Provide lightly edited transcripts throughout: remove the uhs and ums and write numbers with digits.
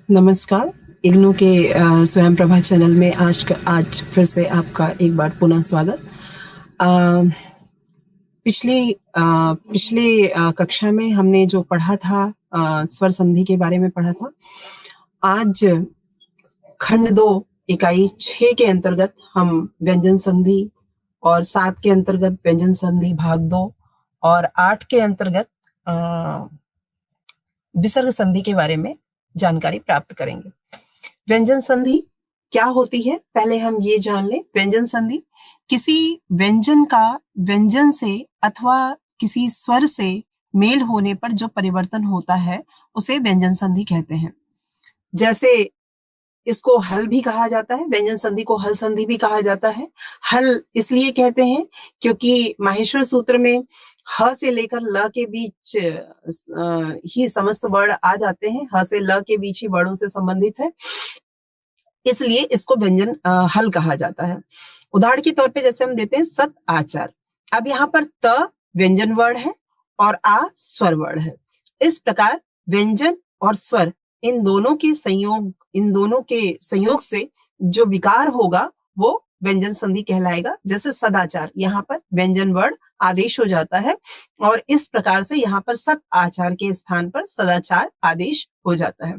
नमस्कार। इग्नू के स्वयं प्रभा चैनल में आज फिर से आपका एक बार पुनः स्वागत। अ, पिछले कक्षा में हमने जो पढ़ा था, स्वर संधि के बारे में पढ़ा था। आज खंड 2 इकाई 6 के अंतर्गत हम व्यंजन संधि और 7 के अंतर्गत व्यंजन संधि भाग 2 और 8 के अंतर्गत विसर्ग संधि के बारे में जानकारी प्राप्त करेंगे। व्यंजन संधि क्या होती है, पहले हम ये जान लें। व्यंजन संधि किसी व्यंजन का व्यंजन से अथवा किसी स्वर से मेल होने पर जो परिवर्तन होता है उसे व्यंजन संधि कहते हैं। जैसे इसको हल भी कहा जाता है, व्यंजन संधि को हल संधि भी कहा जाता है। हल इसलिए कहते हैं क्योंकि माहेश्वर सूत्र में ह से लेकर ल के बीच ही समस्त वर्ण आ जाते हैं। ह से ल के बीच ही वर्णों से संबंधित है, इसलिए इसको व्यंजन हल कहा जाता है। उदाहरण के तौर पे जैसे हम देते हैं सत आचार। अब यहाँ पर त व्यंजन वर्ण है और आ स्वर वर्ण है। इस प्रकार व्यंजन और स्वर इन दोनों के संयोग से जो विकार होगा वो व्यंजन संधि कहलाएगा। जैसे सदाचार, यहाँ पर व्यंजन वर्ण आदेश हो जाता है और इस प्रकार से यहाँ पर सत आचार के स्थान पर सदाचार आदेश हो जाता है।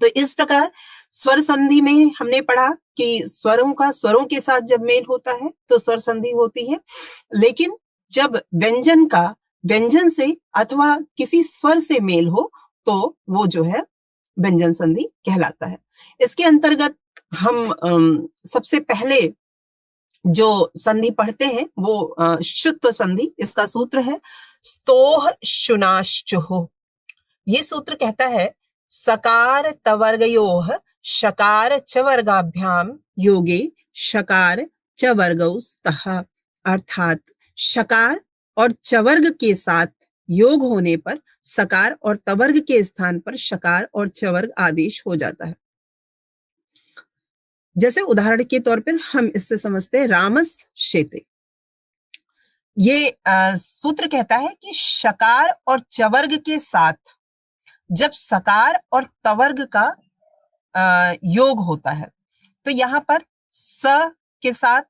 तो इस प्रकार स्वर संधि में हमने पढ़ा कि स्वरों के साथ जब मेल होता है तो स्वर संधि होती है, लेकिन जब व्यंजन का व्यंजन से अथवा किसी स्वर से मेल हो तो वो जो है व्यंजन संधि कहलाता है। इसके अंतर्गत हम सबसे पहले जो संधि पढ़ते हैं वो शुत्व संधि। इसका सूत्र है स्तोह शुनाश्चुः। ये सूत्र कहता है सकार तवर्गयोः शकार च वर्गाभ्याम योगे शकार च वर्गौ स्तः। अर्थात शकार और चवर्ग के साथ योग होने पर सकार और तवर्ग के स्थान पर शकार और चवर्ग आदेश हो जाता है। जैसे उदाहरण के तौर पर हम इससे समझते हैं रामस शेते। ये सूत्र कहता है कि शकार और चवर्ग के साथ जब सकार और तवर्ग का योग होता है तो यहाँ पर स के साथ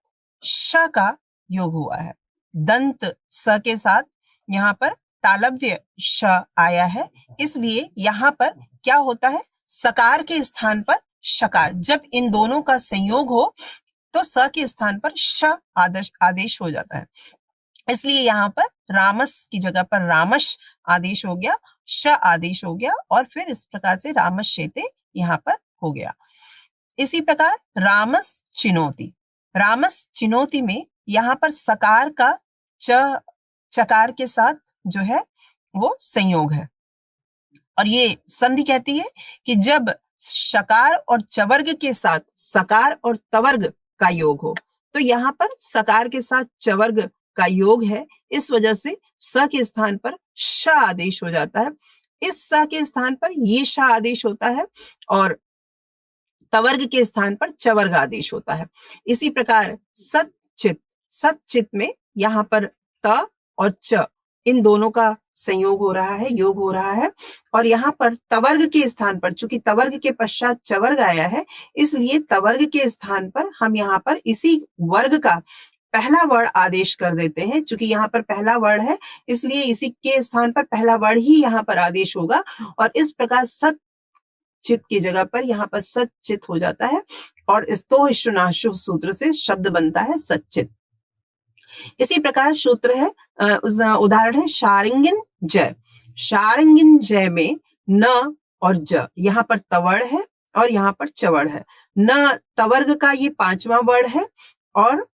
श का योग हुआ है, दंत स के साथ यहाँ पर तालव्य श आया है, इसलिए यहाँ पर क्या होता है, सकार के स्थान पर शकार। जब इन दोनों का संयोग हो तो स के स्थान पर श आदेश हो जाता है, इसलिए यहाँ पर रामस की जगह पर रामश आदेश हो गया, श आदेश हो गया और फिर इस प्रकार से रामस शेते यहाँ पर हो गया। इसी प्रकार रामस चिनोती। रामस चिनोती में यहाँ पर सकार का चकार के साथ जो है वो संयोग है और ये संधि कहती है कि जब शकार और चवर्ग के साथ सकार और तवर्ग का योग हो तो यहाँ पर सकार के साथ चवर्ग का योग है, इस वजह से स के स्थान पर श आदेश हो जाता है। इस स के स्थान पर ये श आदेश होता है और तवर्ग के स्थान पर चवर्ग आदेश होता है। इसी प्रकार सच्चित में यहाँ पर त और च इन दोनों का संयोग हो रहा है, योग हो रहा है और यहाँ पर तवर्ग के स्थान पर, चूंकि तवर्ग के पश्चात चवर्ग आया है, इसलिए तवर्ग के स्थान पर हम यहाँ पर इसी वर्ग का पहला वर्ण आदेश कर देते हैं। चूंकि यहाँ पर पहला वर्ण है इसलिए इसी के स्थान पर पहला वर्ण ही यहाँ पर आदेश होगा और इस प्रकार सच्चित की जगह पर यहाँ पर सच्चित हो जाता है और स्तोह शुनाशु सूत्र से शब्द बनता है सच्चित। इसी प्रकार सूत्र है, उदाहरण है शारिंगिन जय। शारिंगिन जय में न और ज, यहाँ पर तवर्ण है और यहाँ पर चवर्ण है। न तवर्ग का ये पांचवा वर्ण है और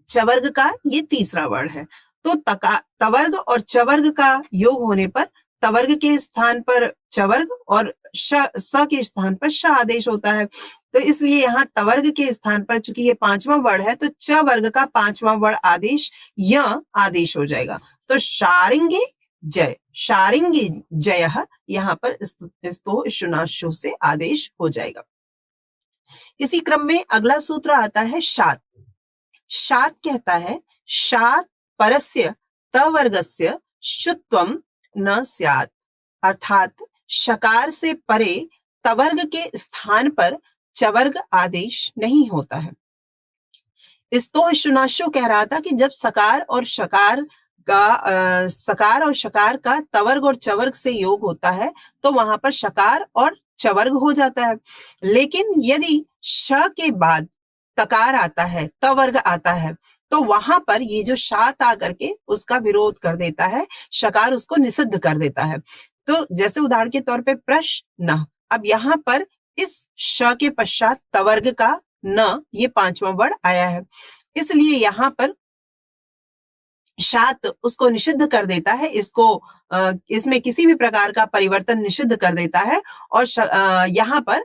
चवर्ग का ये तीसरा वर्ण है। तो तवर्ग और चवर्ग का योग होने पर तवर्ग के स्थान पर चवर्ग और स के स्थान पर श आदेश होता है। तो इसलिए यहाँ तवर्ग के स्थान पर चूंकि ये पांचवा वर्ण है तो च वर्ग का पांचवा वर्ण आदेश य आदेश हो जाएगा। तो शारिंगे जय, शारिंगे जय यहाँ पर स्तो शुनाशु से आदेश हो जाएगा। इसी क्रम में अगला सूत्र आता है शात। शात कहता है शात परस्य तवर्गस्य शुत्वम न स्यात्। अर्थात शकार से परे तवर्ग के स्थान पर चवर्ग आदेश नहीं होता है। स्तोहिष्टुनाशु कह रहा था कि जब सकार और शकार का तवर्ग और चवर्ग से योग होता है तो वहां पर शकार और चवर्ग हो जाता है। लेकिन यदि श के बाद तकार आता है, तवर्ग आता है, तो वहां पर ये जो शात आकर के उसका विरोध कर देता है, शकार उसको निषिद्ध कर देता है। तो जैसे उदाहरण के तौर पे प्रश्न, अब यहाँ पर इस श के पश्चात तवर्ग का न, ये पांचवा वर्ड आया है, इसलिए यहाँ पर शात उसको निषिद्ध कर देता है, इसको इसमें किसी भी प्रकार का परिवर्तन निषिद्ध कर देता है और यहाँ पर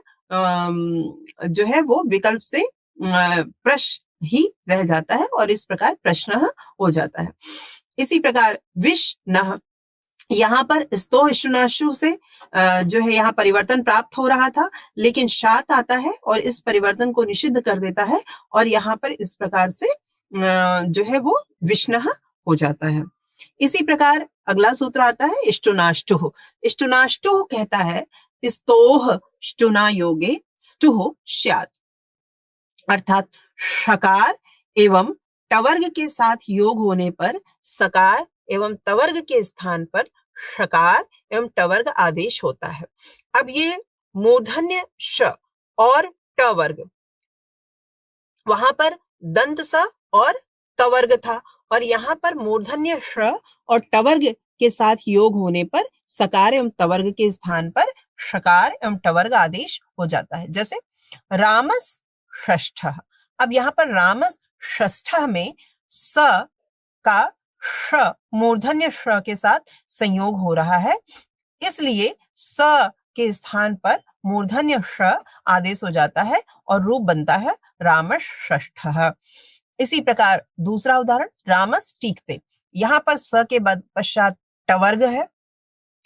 जो है वो विकल्प से प्रश्न ही रह जाता है और इस प्रकार प्रश्न हो जाता है। इसी प्रकार विष्ण, यहाँ पर स्तोहिष्टुनाशु से जो है यहाँ परिवर्तन प्राप्त हो रहा था, लेकिन शात आता है और इस परिवर्तन को निषिद्ध कर देता है और यहाँ पर इस प्रकार से जो है वो विष्ण हो जाता है। इसी प्रकार अगला सूत्र आता है इष्टुनाष्टुः। इष्टुनाष्टुः कहता है स्तोह ष्टुना योगे ष्टुः स्यात्, अर्थात षकार एवं टवर्ग के साथ योग होने पर सकार एवं तवर्ग के स्थान पर षकार एवं टवर्ग आदेश होता है। अब ये मूर्धन्य श और टवर्ग, वहां पर दंत स और तवर्ग था और यहाँ पर मूर्धन्य श और टवर्ग के साथ योग होने पर सकार एवं तवर्ग के स्थान पर षकार एवं टवर्ग आदेश हो जाता है। जैसे रामस षष्ठः, अब यहाँ पर रामस षष्ठः में स का श मूर्धन्य श के साथ संयोग हो रहा है, इसलिए स के स्थान पर मूर्धन्य श आदेश हो जाता है और रूप बनता है रामस षष्ठः। इसी प्रकार दूसरा उदाहरण रामस टीकते, यहाँ पर स के बाद पश्चात टवर्ग है,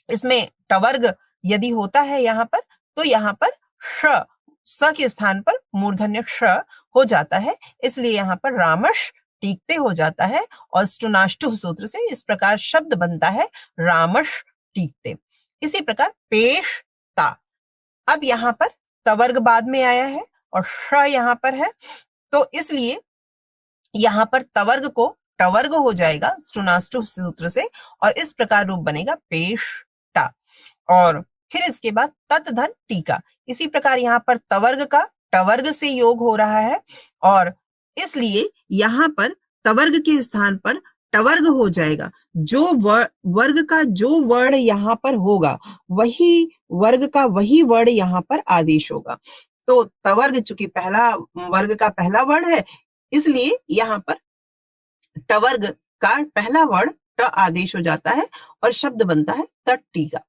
इसमें टवर्ग यदि होता है यहाँ पर तो यहाँ पर श स के स्थान पर मूर्धन्य श हो जाता है, इसलिए यहाँ पर रामश टीकते हो जाता है और स्टुनाष्टुः सूत्र से इस प्रकार शब्द बनता है रामश टीकते। इसी प्रकार पेशता, अब यहाँ पर तवर्ग बाद में आया है और श यहाँ पर है, तो इसलिए यहाँ पर तवर्ग को टवर्ग हो जाएगा स्टुनाष्टुः सूत्र से और इस प्रकार रूप बनेगा पेशटा। और फिर इसके बाद तत्धन टीका, इसी प्रकार यहाँ पर तवर्ग का टवर्ग से योग हो रहा है और इसलिए यहाँ पर तवर्ग के स्थान पर टवर्ग हो जाएगा। जो वर्ग का जो वर्ण यहाँ पर होगा वही वर्ग का वही वर्ण यहाँ पर आदेश होगा। तो तवर्ग चूंकि पहला वर्ग का पहला वर्ण है, इसलिए यहाँ पर टवर्ग का पहला वर्ण ट आदेश हो जाता है और शब्द बनता है तट्टीका।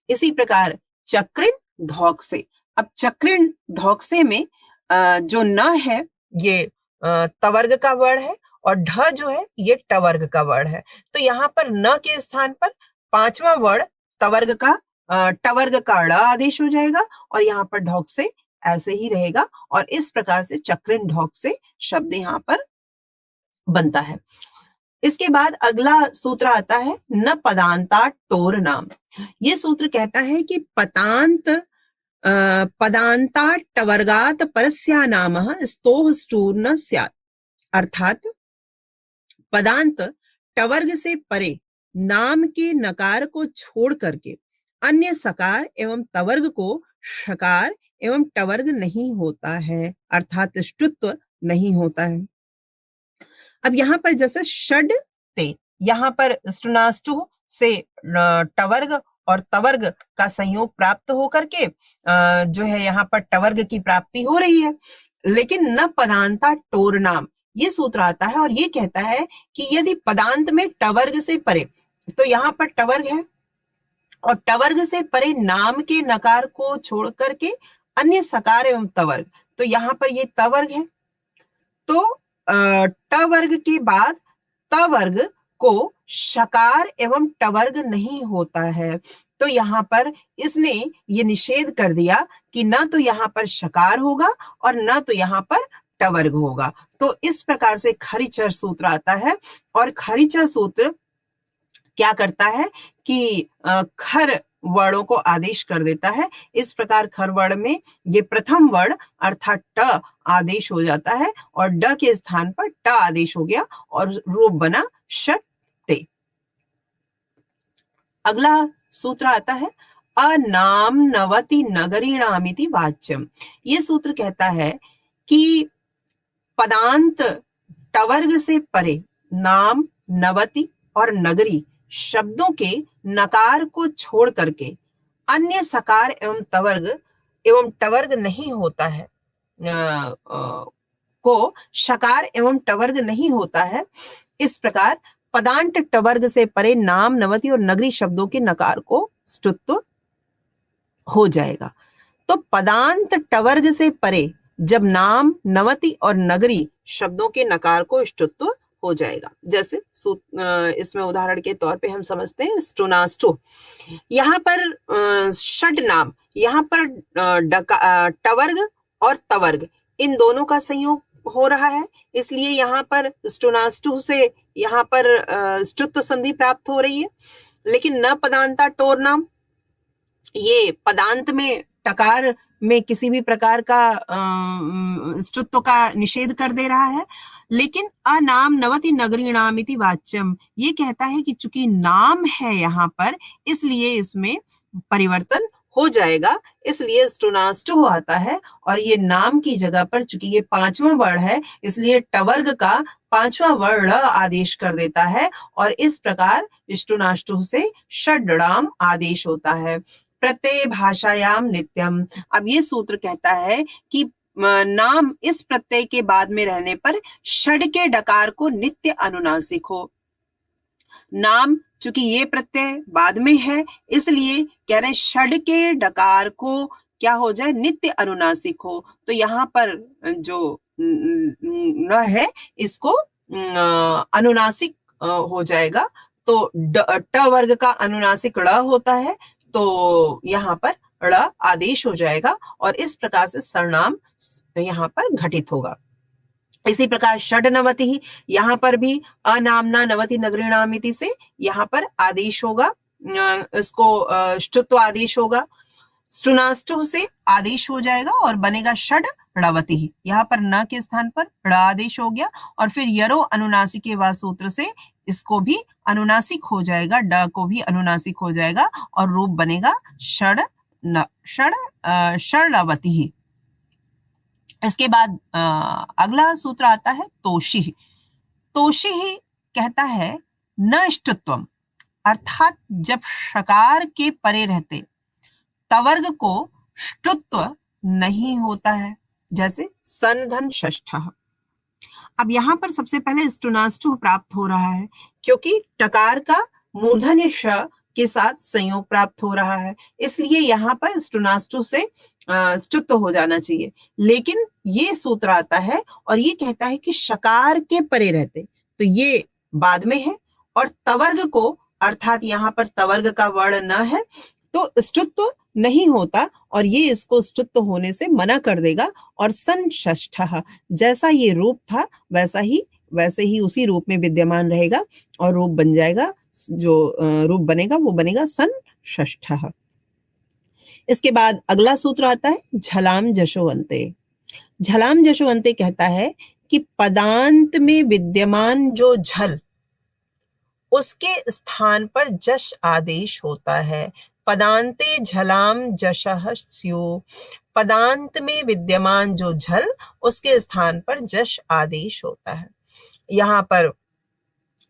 इसी प्रकार चक्रिन ढौकसे, अब चक्रिन ढौकसे में जो न है ये तवर्ग का वर्ण है और ढ जो है ये टवर्ग का वर्ण है, तो यहाँ पर न के स्थान पर पांचवा वर्ण तवर्ग का टवर्ग का ड़ आदेश हो जाएगा और यहाँ पर ढौकसे ऐसे ही रहेगा और इस प्रकार से चक्रिन ढौकसे शब्द यहाँ पर बनता है। इसके बाद अगला सूत्र आता है न पदांता टोर नाम। ये सूत्र कहता है कि पदांता टवर्गात परस्या नामः स्तोह स्टूर्न स्यात्, अर्थात पदांत टवर्ग से परे नाम के नकार को छोड़ करके अन्य सकार एवं तवर्ग को षकार एवं टवर्ग नहीं होता है, अर्थात ष्टुत्व नहीं होता है। अब यहाँ पर जैसे षड ते, यहाँ पर स्टुनाष्टुः से टवर्ग और तवर्ग का संयोग प्राप्त होकर के जो है यहाँ पर टवर्ग की प्राप्ति हो रही है, लेकिन न पदांता टोर नाम ये सूत्र आता है और ये कहता है कि यदि पदांत में टवर्ग से परे, तो यहाँ पर टवर्ग है और टवर्ग से परे नाम के नकार को छोड़ करके अन्य सकार एवं तवर्ग, तो यहाँ पर ये तवर्ग है, तो टवर्ग के बाद तवर्ग को शकार एवं टवर्ग नहीं होता है, तो यहाँ पर इसने ये निषेध कर दिया कि न तो यहाँ पर शकार होगा और न तो यहाँ पर टवर्ग होगा। तो इस प्रकार से खरिचर सूत्र आता है और खरिचर सूत्र क्या करता है कि खर वर्णों को आदेश कर देता है। इस प्रकार खर वर्ण में ये प्रथम वर्ण अर्थात ट आदेश हो जाता है और ड के स्थान पर ट आदेश हो गया और रूप बना षट ते। अगला सूत्र आता है अनाम नवति नगरीणामिति वाच्यम। ये सूत्र कहता है कि पदांत टवर्ग से परे नाम, नवति और नगरी शब्दों के नकार को छोड़ करके अन्य सकार एवं टवर्ग नहीं होता है को शकार एवं टवर्ग नहीं होता है। इस प्रकार पदांत टवर्ग से परे नाम, नवति और नगरी शब्दों के नकार को ष्टुत्व हो जाएगा। तो पदांत टवर्ग से परे जब नाम, नवति और नगरी शब्दों के नकार को ष्टुत्व हो जाएगा, जैसे इसमें उदाहरण के तौर पे हम समझते हैं स्टुनाष्टु। यहाँ पर षड नाम, यहाँ पर टवर्ग और तवर्ग इन दोनों का संयोग हो रहा है, इसलिए यहाँ पर स्टुनाष्टु से यहाँ पर ष्टुत्व संधि प्राप्त हो रही है। लेकिन न पदांता टोर नाम, ये पदांत में टकार में किसी भी प्रकार का ष्टुत्व का निषेध कर दे रहा है। लेकिन अनाम नवति नगरीणामिति वाच्यम ये कहता है कि चूंकि नाम है यहाँ पर, इसलिए इसमें परिवर्तन हो जाएगा, इसलिए स्टुनाष्टु आता है और ये नाम की जगह पर चूंकि ये पांचवा वर्ण है, इसलिए टवर्ग का पांचवा वर्ण आदेश कर देता है और इस प्रकार स्टुनाष्टु से षड्णाम आदेश होता है। प्रत्यय भाषायाम नित्यम। अब ये सूत्र कहता है कि नाम इस प्रत्यय के बाद में रहने पर षड के डकार को नित्य अनुनासिक हो। नाम चूंकि ये प्रत्यय बाद में है, इसलिए कह रहे षड के डकार को क्या हो जाए, नित्य अनुनासिक हो। तो यहाँ पर जो न है इसको अनुनासिक हो जाएगा। तो ट वर्ग का अनुनासिक ड़ होता है, तो यहाँ पर ड़ आदेश हो जाएगा और इस प्रकार से सर्वनाम यहाँ पर घटित होगा। इसी प्रकार षड नवति ही, यहाँ पर भी अनामना नवति नगरीणामिति से यहाँ पर आदेश होगा, इसको ष्टुत्व आदेश होगा। स्टुनाष्टु से आदेश हो जाएगा और बनेगा षड णवति ही। यहाँ पर न के स्थान पर ड़ आदेश हो गया और फिर यरो अनुनासिके वा सूत्र से इसको भी अनुनासिक हो जाएगा, ड को भी अनुनासिक हो जाएगा और रूप बनेगा षडवती ही। इसके बाद अगला सूत्र आता है तोषी। तोषी ही कहता है न ष्टुत्वम, अर्थात जब षकार के परे रहते तवर्ग को ष्टुत्व नहीं होता है, जैसे सन धन षष्ठः। अब यहाँ पर सबसे पहले स्टुनाष्टु प्राप्त हो रहा है क्योंकि टकार का मूर्धन्य श के साथ संयोग प्राप्त हो रहा है, इसलिए यहाँ पर स्टुनाष्टु से ष्टुत्व हो जाना चाहिए। लेकिन ये सूत्र आता है और ये कहता है कि शकार के परे रहते, तो ये बाद में है और तवर्ग को, अर्थात यहाँ पर तवर्ग का वर्ण न है तो ष्टुत्व नहीं होता और ये इसको ष्टुत्व होने से मना कर देगा और सन षष्ठः, जैसा ये रूप था वैसे ही उसी रूप में विद्यमान रहेगा और रूप बन जाएगा, जो रूप बनेगा वो बनेगा सन षष्ठः। इसके बाद अगला सूत्र आता है झलाम जशोवंते। झलाम जशोवंते कहता है कि पदांत में विद्यमान जो झल उसके स्थान पर जश आदेश होता है। पदांते झलाम जशः स्यो, पदांत में विद्यमान जो झल उसके स्थान पर जश आदेश होता है। यहाँ पर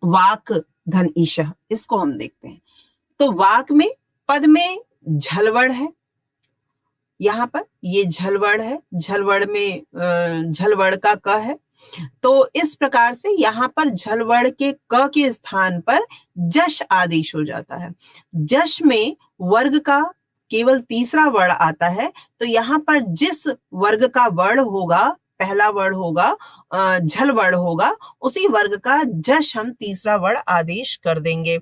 वाक धन ईशः, इसको हम देखते हैं। तो वाक में पद में झलवड़ है, यहाँ पर ये झलवड़ है, झलवड़ में झलवड़ का क है, तो इस प्रकार से यहाँ पर झलवड़ के क के स्थान पर जश आदेश हो जाता है। जश में वर्ग का केवल तीसरा वर्ण आता है, तो यहाँ पर जिस वर्ग का वर्ण होगा, पहला वर्ण होगा, झल वर्ण होगा, उसी वर्ग का जश हम तीसरा वर्ण आदेश कर देंगे।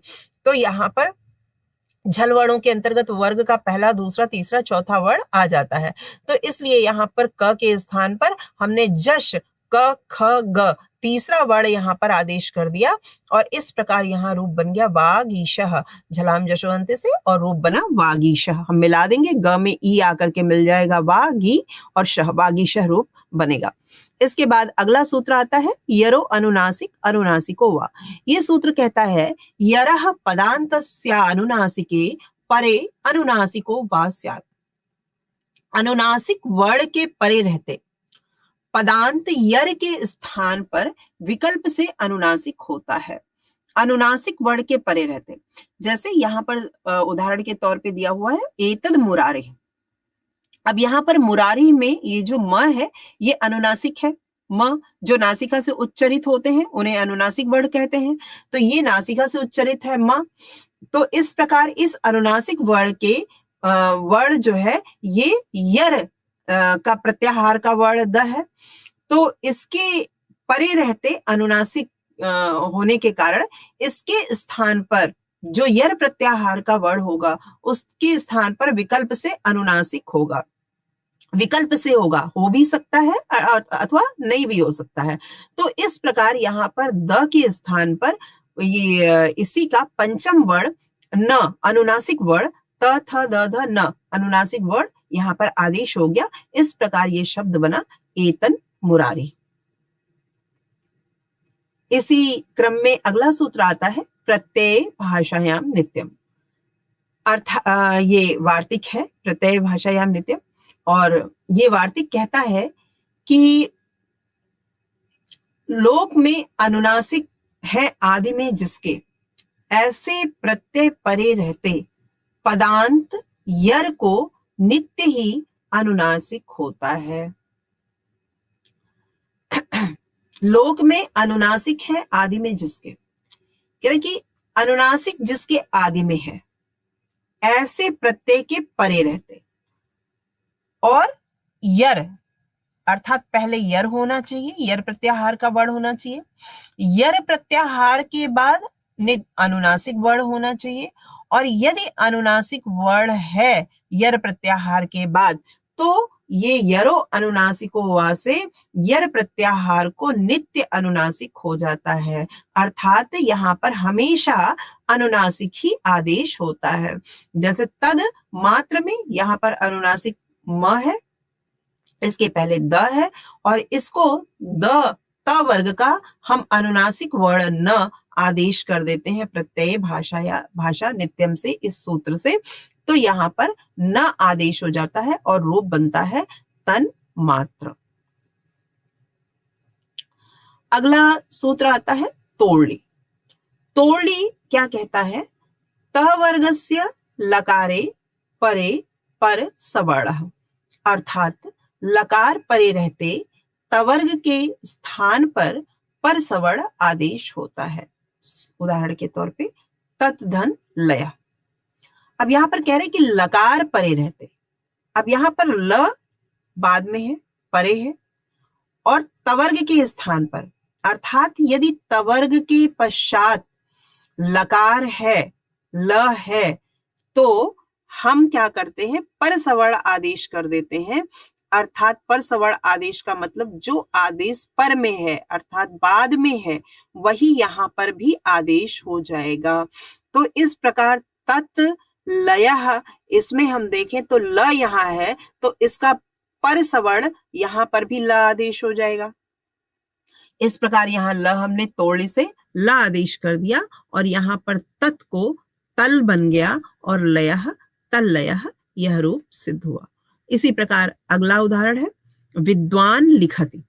तो यहाँ पर झल वर्णों के अंतर्गत वर्ग का पहला, दूसरा, तीसरा, चौथा वर्ण आ जाता है। तो इसलिए यहाँ पर क के स्थान पर हमने जश क ख ग तीसरा वर्ण यहाँ पर आदेश कर दिया और इस प्रकार यहाँ रूप बन गया वागीशः, झलाम जशोअंत से, और रूप बना वागीशः। हम मिला देंगे, ग में ई आकर के मिल जाएगा वागी और शह, वागीशः रूप बनेगा। इसके बाद अगला सूत्र आता है यरो अनुनासिक अनुनासिको वा। ये सूत्र कहता है यरः पदान्तस्य अनुनासिके परे अनुनासिको वा स्यात्। अनुनासिक वर्ण के परे रहते पदांत यर के स्थान पर विकल्प से अनुनासिक होता है। अनुनासिक वर्ण के परे रहते, जैसे यहाँ पर उदाहरण के तौर पे दिया हुआ है एतद मुरारे। अब यहाँ पर मुरारी में ये जो म है ये अनुनासिक है। म जो नासिका से उच्चरित होते हैं उन्हें अनुनासिक वर्ण कहते हैं, तो ये नासिका से उच्चरित है म। तो इस प्रकार इस अनुनासिक वर्ण के वर्ण जो है ये यर का प्रत्याहार का वर्ण द है, तो इसके परे रहते अनुनासिक होने के कारण इसके स्थान पर जो यर प्रत्याहार का वर्ण होगा उसके स्थान पर विकल्प से अनुनासिक होगा। विकल्प से होगा, हो भी सकता है अथवा नहीं भी हो सकता है। तो इस प्रकार यहाँ पर द के स्थान पर ये इसी का पंचम वर्ण न अनुनासिक वर्ण त थ द ध न अनुनासिक वर्ण यहाँ पर आदेश हो गया। इस प्रकार ये शब्द बना एतन मुरारी। इसी क्रम में अगला सूत्र आता है प्रत्यय भाषायाम नित्यम। ये वार्तिक है प्रत्यय भाषायाम नित्यम, और ये वार्तिक कहता है कि लोक में अनुनासिक है आदि में जिसके, ऐसे प्रत्यय परे रहते पदांत यर को नित्य ही अनुनासिक होता है। लोक में अनुनासिक है आदि में जिसके, कह रहे कि अनुनासिक जिसके आदि में है ऐसे प्रत्यय के परे रहते, और यर अर्थात पहले यर होना चाहिए, यर प्रत्याहार का वर्ण होना चाहिए, यर प्रत्याहार के बाद अनुनासिक वर्ण होना चाहिए, और यदि अनुनासिक वर्ण है यर प्रत्याहार के बाद तो ये यरो अनुनासिको वा से यर प्रत्याहार को नित्य अनुनासिक हो जाता है। अर्थात यहाँ पर हमेशा अनुनासिक ही आदेश होता है। जैसे तद मात्र में यहाँ पर अनुनासिक म है, इसके पहले द है, और इसको द त वर्ग का हम अनुनासिक वर्ण न आदेश कर देते हैं प्रत्यय भाषा या भाषा नित्यम से, इस सूत्र से। तो यहाँ पर न आदेश हो जाता है और रूप बनता है तन मात्र। अगला सूत्र आता है तोड़ली। तोड़ली क्या कहता है, त वर्गस्य लकारे परे पर सवर्णः, अर्थात लकार परे रहते तवर्ग के स्थान पर सवर्ण आदेश होता है। उदाहरण के तौर पे तत् धन लय। अब यहां पर कह रहे कि लकार परे रहते, अब यहां पर ल बाद में है, परे है, और तवर्ग के स्थान पर, अर्थात यदि तवर्ग के पश्चात लकार है, ल है, तो हम क्या करते हैं पर सवर्ण आदेश कर देते हैं। अर्थात पर सवर्ण आदेश का मतलब जो आदेश पर में है अर्थात बाद में है वही यहाँ पर भी आदेश हो जाएगा। तो इस प्रकार तत् लयः, इसमें हम देखें तो ल यहाँ है तो इसका पर सवर्ण यहाँ पर भी ल आदेश हो जाएगा। इस प्रकार यहाँ ल हमने तोड़ने से ल आदेश कर दिया और यहाँ पर तत् को तल बन गया और लयः तल लयः, यह रूप सिद्ध हुआ। इसी प्रकार अगला उदाहरण है विद्वान लिखति।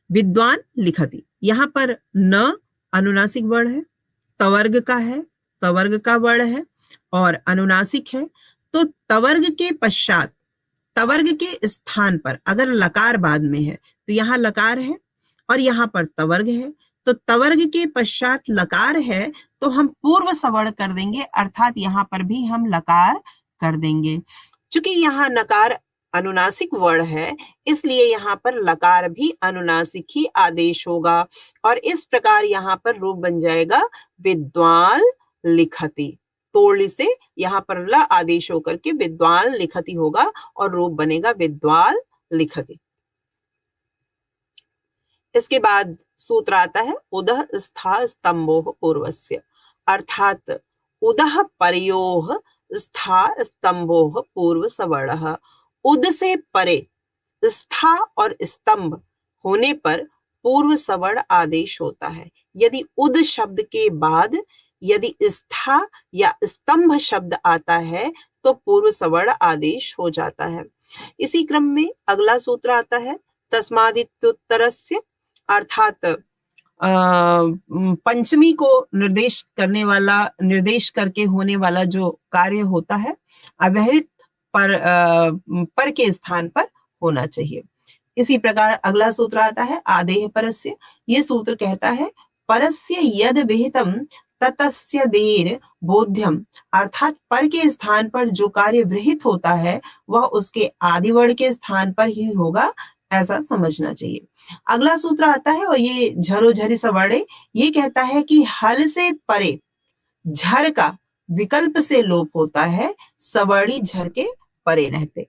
विद्वान लिखति, यहाँ पर न अनुनासिक वर्ण है, तवर्ग का है, तवर्ग का वर्ण है और अनुनासिक है। तो तवर्ग के पश्चात तवर्ग के स्थान पर अगर लकार बाद में है तो यहाँ लकार है और यहाँ पर तवर्ग है, तो तवर्ग के पश्चात लकार है तो हम पूर्व सवर्ण कर देंगे, अर्थात यहाँ पर भी हम लकार कर देंगे। चूंकि यहाँ नकार अनुनासिक वर्ण है इसलिए यहाँ पर लकार भी अनुनासिक ही आदेश होगा और इस प्रकार यहाँ पर रूप बन जाएगा विद्वान लिखति। तोड़ली से यहाँ पर ल आदेश होकर के विद्वान लिखति होगा और रूप बनेगा विद्वान लिखति। इसके बाद सूत्र आता है उदः स्था स्तंभोः पूर्वस्य, अर्थात उदः परयोः स्था स्तंभोः पूर्व सवर्णः। उद से परे स्था और स्तंभ होने पर पूर्व सवर्ण आदेश होता है। यदि उद शब्द के बाद यदि स्था या स्तंभ शब्द आता है तो पूर्व सवर्ण आदेश हो जाता है। इसी क्रम में अगला सूत्र आता है तस्मादित्युत्तरस्य, अर्थात पंचमी को निर्देश करके होने वाला जो कार्य होता है अव्यहित पर के स्थान पर होना चाहिए। इसी प्रकार अगला सूत्र आता है आदेः परस्य। ये सूत्र कहता है परस्य यद विहितम ततस्य देर बोध्यम, अर्थात पर के स्थान पर जो कार्य विहित होता है वह उसके आदि वर्ण के स्थान पर ही होगा, ऐसा समझना चाहिए। अगला सूत्र आता है और ये झरो झरी सवर्णे, ये कहता है कि हल से परे झर का विकल्प से लोप होता है, सवर्णी झर के परे रहते।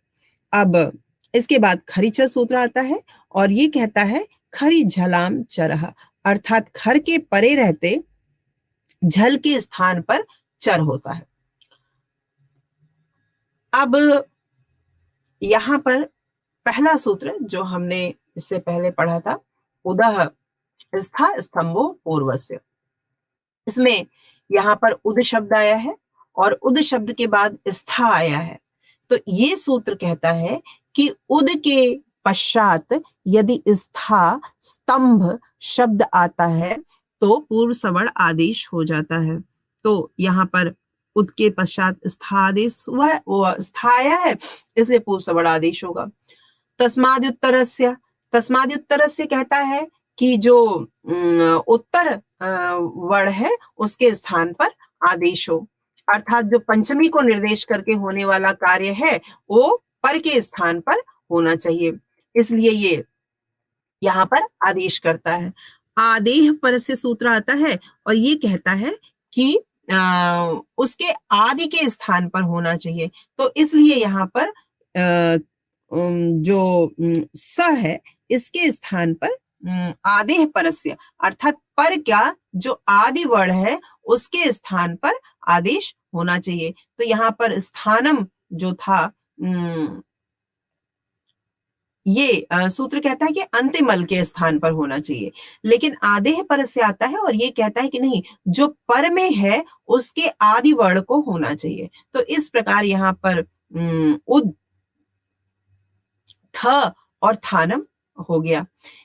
अब इसके बाद खरीच सूत्र आता है और ये कहता है खरी झलाम चरह, अर्थात खर के परे रहते झल के स्थान पर चर होता है। अब यहां पर पहला सूत्र जो हमने इससे पहले पढ़ा था उदः स्था स्तंभो पूर्वस्य, इसमें यहां पर उद शब्द आया है और उद शब्द के बाद स्था आया है। तो ये सूत्र कहता है कि उद के पश्चात यदि स्था स्तंभ शब्द आता है तो पूर्व सवर्ण आदेश हो जाता है। तो यहाँ पर उद के पश्चात स्था आदेश हुआ है, वो स्था आया है, इसलिए पूर्व सवर्ण आदेश होगा। तस्माद्युत्तरस्य, तस्माद्युत्तरस्य कहता है कि जो उत्तर वर्ण है उसके स्थान पर आदेश हो, अर्थात जो पंचमी को निर्देश करके होने वाला कार्य है वो पर के स्थान पर होना चाहिए, इसलिए ये यहाँ पर आदेश करता है। आदेह पर से सूत्र आता है और ये कहता है कि उसके आदि के स्थान पर होना चाहिए, तो इसलिए यहाँ पर जो स है इसके स्थान पर आदेह परस्य, अर्थात पर का जो आदि वर्ण है उसके स्थान पर आदेश होना चाहिए। तो यहाँ पर स्थानम जो था ये सूत्र कहता है कि अंतिमल के स्थान पर होना चाहिए, लेकिन आदेह पर से आता है और ये कहता है कि नहीं, जो पर में है उसके आदि वर्ण को होना चाहिए। तो इस प्रकार यहाँ पर उद थ और थानम हो गया।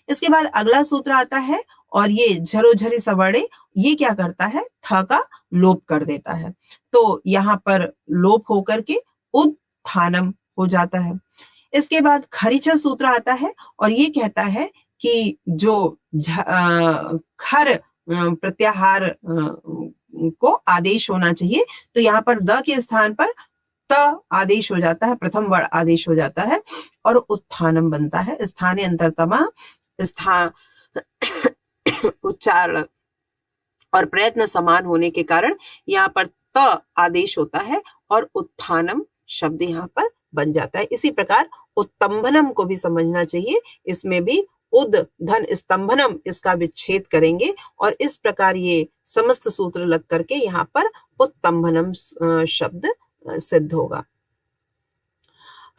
इसके बाद अगला सूत्र आता है और ये झरो झरी सवर्णे, ये क्या करता है, थ का लोप कर देता है, तो यहाँ पर लोप होकर के उद थानम हो जाता है। इसके बाद खरीच सूत्र आता है और ये कहता है कि जो खर प्रत्याहार को आदेश होना चाहिए, तो यहाँ पर द के स्थान पर त आदेश हो जाता है, प्रथम वर्ण आदेश हो जाता है और उत्थानम बनता है। स्थाने अंतरतमा उच्चारण और प्रयत्न समान होने के कारण यहाँ पर त आदेश होता है और उत्थानम शब्द यहाँ पर बन जाता है। इसी प्रकार उत्तंभनम को भी समझना चाहिए, इसमें भी उद धन स्तंभनम इसका विच्छेद करेंगे और इस प्रकार ये समस्त सूत्र लग करके यहाँ पर उत्तंभनम शब्द सिद्ध होगा।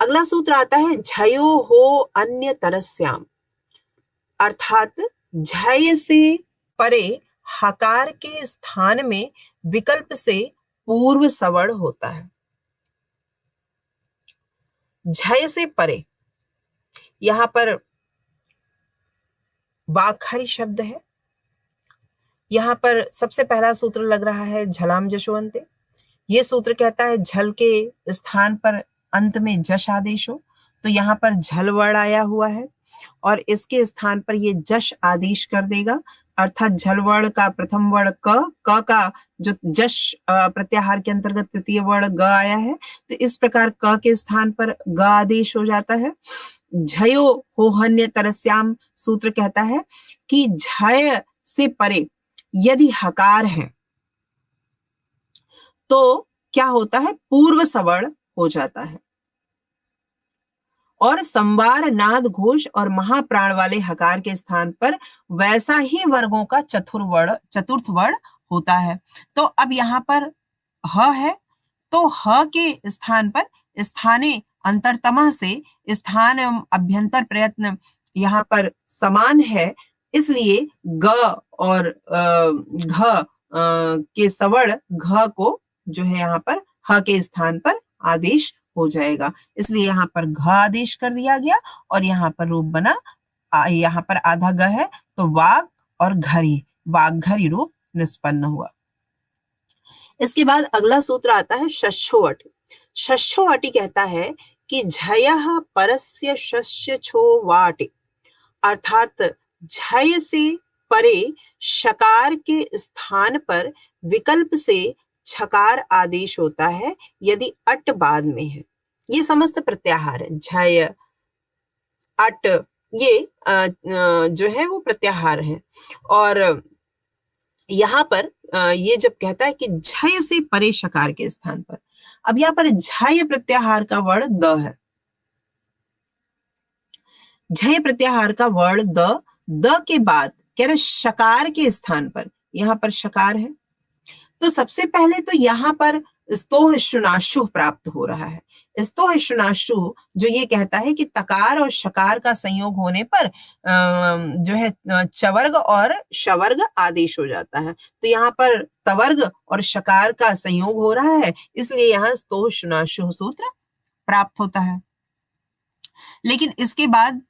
अगला सूत्र आता है झयो हो अन्य तरस्याम, अर्थात झय से परे हकार के स्थान में विकल्प से पूर्व सवर्ण होता है। झय से परे, यहां पर वाखरी शब्द है, यहां पर सबसे पहला सूत्र लग रहा है झलाम जशवंते। ये सूत्र कहता है झल के स्थान पर अंत में जश आदेश हो, तो यहाँ पर झल वर्ण आया हुआ है और इसके स्थान पर ये जश आदेश कर देगा, अर्थात झल वर्ण का प्रथम वर्ण क का जो जश प्रत्याहार के अंतर्गत तृतीय वर्ण ग आया है, तो इस प्रकार क के स्थान पर ग आदेश हो जाता है। झयो होहन्य तरस्याम सूत्र कहता है कि झय से परे यदि हकार है तो क्या होता है, पूर्व सवर्ण हो जाता है और संवार, नाद, घोष और महाप्राण वाले हकार के स्थान पर वैसा ही वर्गों का चतुर्थ वर्ण होता है। तो अब यहाँ पर ह है, तो ह के स्थान पर स्थाने अंतरतमः से स्थान एवं अभ्यंतर प्रयत्न यहाँ पर समान है, इसलिए ग और घ के सवर्ण घ को जो है यहाँ पर ह के स्थान पर आदेश हो जाएगा, इसलिए यहाँ पर घ आदेश कर दिया गया और यहाँ पर रूप बना, यहाँ पर आधा ग है तो वाग और घरी, वाग्घरी रूप निष्पन्न हुआ। इसके बाद अगला सूत्र आता है शश्चोअटि। शश्चोअटि कहता है कि झयः परस्य शस्य छो वाटि, अर्थात झय से परे शकार के स्थान पर विकल्प से छकार आदेश होता है यदि अट बाद में है। ये समस्त प्रत्याहार है, झय, अट, ये जो है वो प्रत्याहार है। और यहाँ पर ये जब कहता है कि झय से परे शकार के स्थान पर, अब यहाँ पर झय प्रत्याहार का वर्ण द है, झय प्रत्याहार का वर्ण द के बाद कह रहे शकार के स्थान पर, यहाँ पर शकार है, तो सबसे पहले तो यहाँ पर स्तोह शुनाशु प्राप्त हो रहा है। स्तोह शुनाशु जो ये कहता है कि तकार और शकार का संयोग होने पर जो है चवर्ग और शवर्ग आदेश हो जाता है, तो यहाँ पर तवर्ग और शकार का संयोग हो रहा है, इसलिए यहाँ स्तोह शुनाशु सूत्र प्राप्त होता है। लेकिन इसके बाद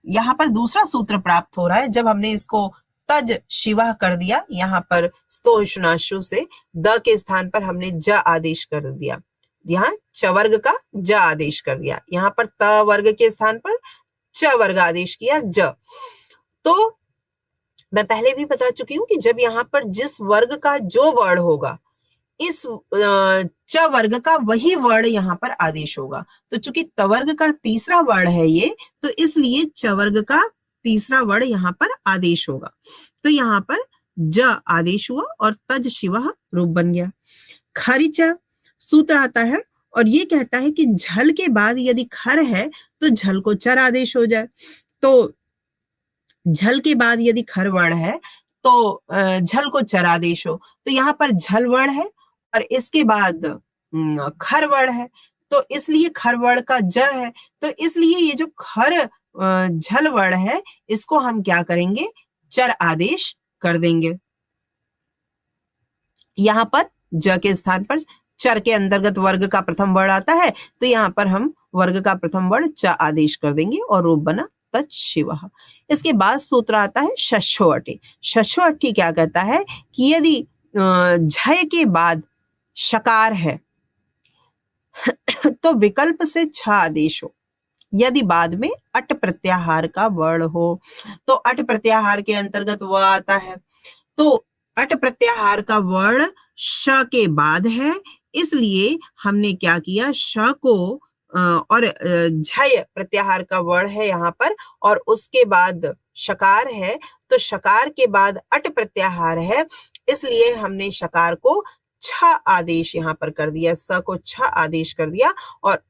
यहाँ पर दूसरा सूत्र प्राप्त हो रहा है, जब हमने इसको तज शिवः कर दिया, यहाँ पर स्तोह शुनाशु से द के स्थान पर हमने ज आदेश कर दिया, यहाँ च वर्ग का ज आदेश कर दिया, यहाँ पर त वर्ग के स्थान पर च वर्ग आदेश किया ज। तो मैं पहले भी बता चुकी हूं कि जब यहाँ पर जिस वर्ग का जो वर्ण होगा, इस च वर्ग का वही वर्ण यहाँ पर आदेश होगा। तो चूंकि तवर्ग का तीसरा वर्ण है ये, तो इसलिए च वर्ग का तीसरा वर्ण यहाँ पर आदेश होगा, तो यहाँ पर ज आदेश हुआ और तज शिवः रूप बन गया। खरिच सूत्र आता है और ये कहता है कि झल के बाद यदि खर है तो झल को चर आदेश हो जाए। तो झल के बाद यदि खर वर्ण है तो झल को चर आदेश हो, तो यहाँ पर झल वर्ण है और इसके बाद खर वर्ण है, तो इसलिए खर वर्ण का ज है, तो इसलिए ये जो खर झल वर्ण है इसको हम क्या करेंगे, चर आदेश कर देंगे। यहाँ पर ज के स्थान पर चर के अंतर्गत वर्ग का प्रथम वर्ण आता है, तो यहाँ पर हम वर्ग का प्रथम वर्ण च आदेश कर देंगे और रूप बना तत् शिवः। इसके बाद सूत्र आता है शश्चोअटि। शश्चोअटि क्या कहता है कि यदि झय के बाद शकार है तो विकल्प से छ आदेश हो, यदि बाद में अट प्रत्याहार का वर्ण हो, तो अट प्रत्याहार के अंतर्गत वह आता है, तो अट प्रत्याहार का वर्ण श के बाद है, इसलिए हमने क्या किया, श को और झय प्रत्याहार का वर्ण है यहाँ पर और उसके बाद शकार है, तो शकार के बाद अट प्रत्याहार है, इसलिए हमने शकार को छ आदेश यहाँ पर कर दिया, स को छ आदेश कर दिया और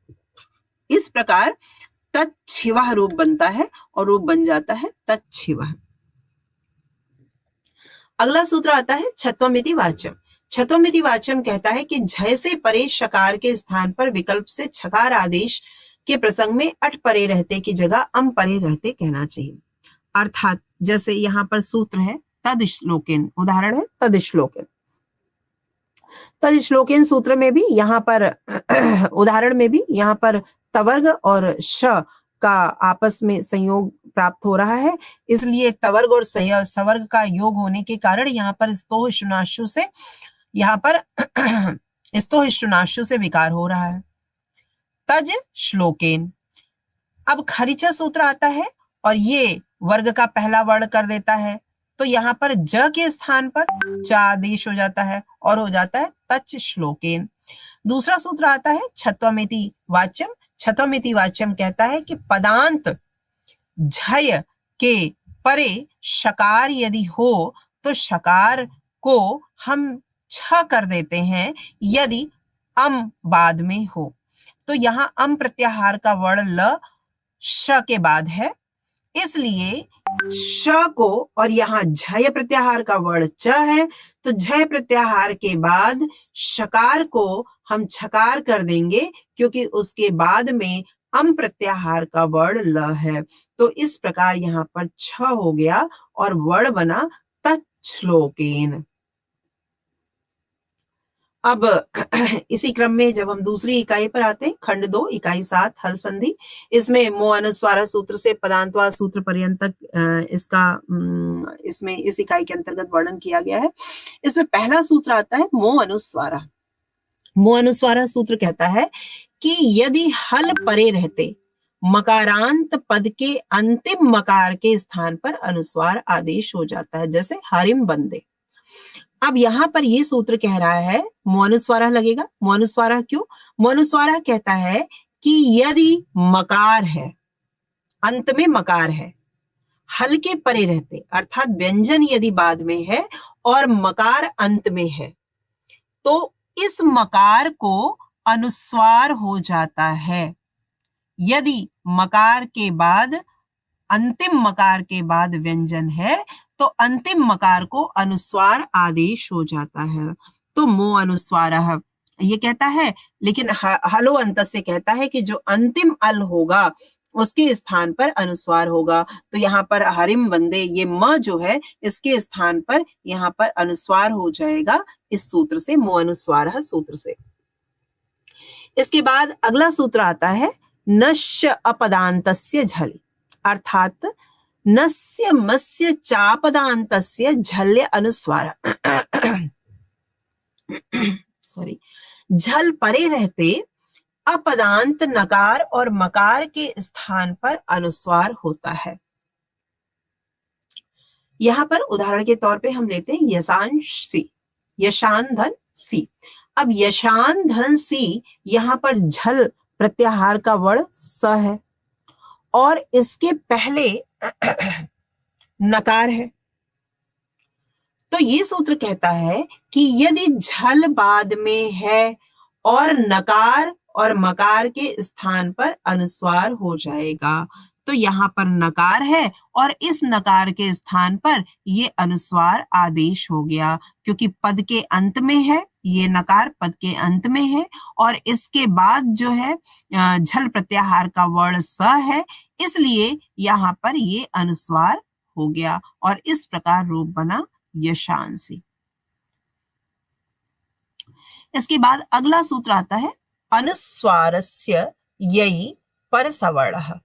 इस प्रकार तच्छिवः रूप बनता है और रूप बन जाता है तच्छिवः। अगला सूत्र आता है छत्वमिति वाच्यम। छत्वमिति वाच्यम कहता है कि झय से परे शकार के स्थान पर विकल्प से छकार आदेश के प्रसंग में अट परे रहते की जगह अम परे रहते कहना चाहिए। अर्थात जैसे यहाँ पर सूत्र है तद श्लोकेन, उदाहरण है तद श्लोकेन। तद श्लोकेन सूत्र में भी यहाँ पर उदाहरण में भी यहाँ पर तवर्ग और श का आपस में संयोग प्राप्त हो रहा है, इसलिए तवर्ग और सवर्ग का योग होने के कारण यहाँ पर स्तोह शुनाशु से यहाँ पर स्तोह शुनाशु से विकार हो रहा है। तज श्लोकेन। अब खरिचा सूत्र आता है और ये वर्ग का पहला वर्ण कर देता है, तो यहाँ पर ज के स्थान पर च आदेश हो जाता है और हो जाता है तच श्लोकेन। दूसरा सूत्र आता है छत्वमिति वाच्यम। छत्वमिति वाच्यम कहता है कि पदांत झय के परे शकार यदि हो तो शकार को हम छ कर देते हैं यदि अम बाद में हो। तो यहाँ अम प्रत्याहार का वर्ण ल श के बाद है, इसलिए श को, और यहाँ झय प्रत्याहार का वर्ण च है, तो झय प्रत्याहार के बाद शकार को हम छकार कर देंगे, क्योंकि उसके बाद में अम प्रत्याहार का वर्ण ल है। तो इस प्रकार यहाँ पर छ हो गया और वर्ण बना तच्छ्लोकेन। अब इसी क्रम में जब हम दूसरी इकाई पर आते हैं, खंड 2 इकाई 7 हल संधि, इसमें मो अनुस्वार सूत्र से पदांतवा सूत्र पर्यंत तक इसमें इस इकाई के अंतर्गत वर्णन किया गया है। इसमें पहला सूत्र आता है मो अनुस्वारा। मो अनुस्वारा सूत्र कहता है कि यदि हल परे रहते मकारांत पद के अंतिम मकार के स्थान पर अनुस्वार आदेश हो जाता है, जैसे हरिम बंदे। अब यहां पर ये सूत्र कह रहा है मोनुस्वारा लगेगा। मोनुस्वारा क्यों? मोनुस्वारा कहता है कि यदि मकार है, अंत में मकार है, हल के परे रहते, अर्थात व्यंजन यदि बाद में है और मकार अंत में है, तो इस मकार को अनुस्वार हो जाता है। यदि मकार के बाद, अंतिम मकार के बाद व्यंजन है, तो अंतिम मकार को अनुस्वार आदेश हो जाता है। तो मो अनुस्वार ये कहता है, लेकिन हलो अंत से कहता है कि जो अंतिम अल होगा उसके स्थान पर अनुस्वार होगा। तो यहाँ पर हरिम बंदे, ये म जो है इसके स्थान पर यहाँ पर अनुस्वार हो जाएगा इस सूत्र से, मो अनुस्वार सूत्र से। इसके बाद अगला सूत्र आता है नश्य अपदान्तस्य झलि, अर्थात नस्य मस्य चापदान्तस्य झल्य अनुस्वार। सॉरी, झल परे रहते अपदांत नकार और मकार के स्थान पर अनुस्वार होता है। यहां पर उदाहरण के तौर पे हम लेते हैं यशांश सी, यशान धन सी। अब यशान धन सी, यहां पर झल प्रत्याहार का वर्ण स है और इसके पहले नकार है। तो ये सूत्र कहता है कि यदि झल बाद में है और नकार और मकार के स्थान पर अनुस्वार हो जाएगा, तो यहाँ पर नकार है और इस नकार के स्थान पर ये अनुस्वार आदेश हो गया, क्योंकि पद के अंत में है, ये नकार पद के अंत में है और इसके बाद जो है झल प्रत्याहार का वर्ण स है, इसलिए यहाँ पर ये अनुस्वार हो गया और इस प्रकार रूप बना यशांसी। इसके बाद अगला सूत्र आता है अनुस्वारस्य ययि परसवर्णः,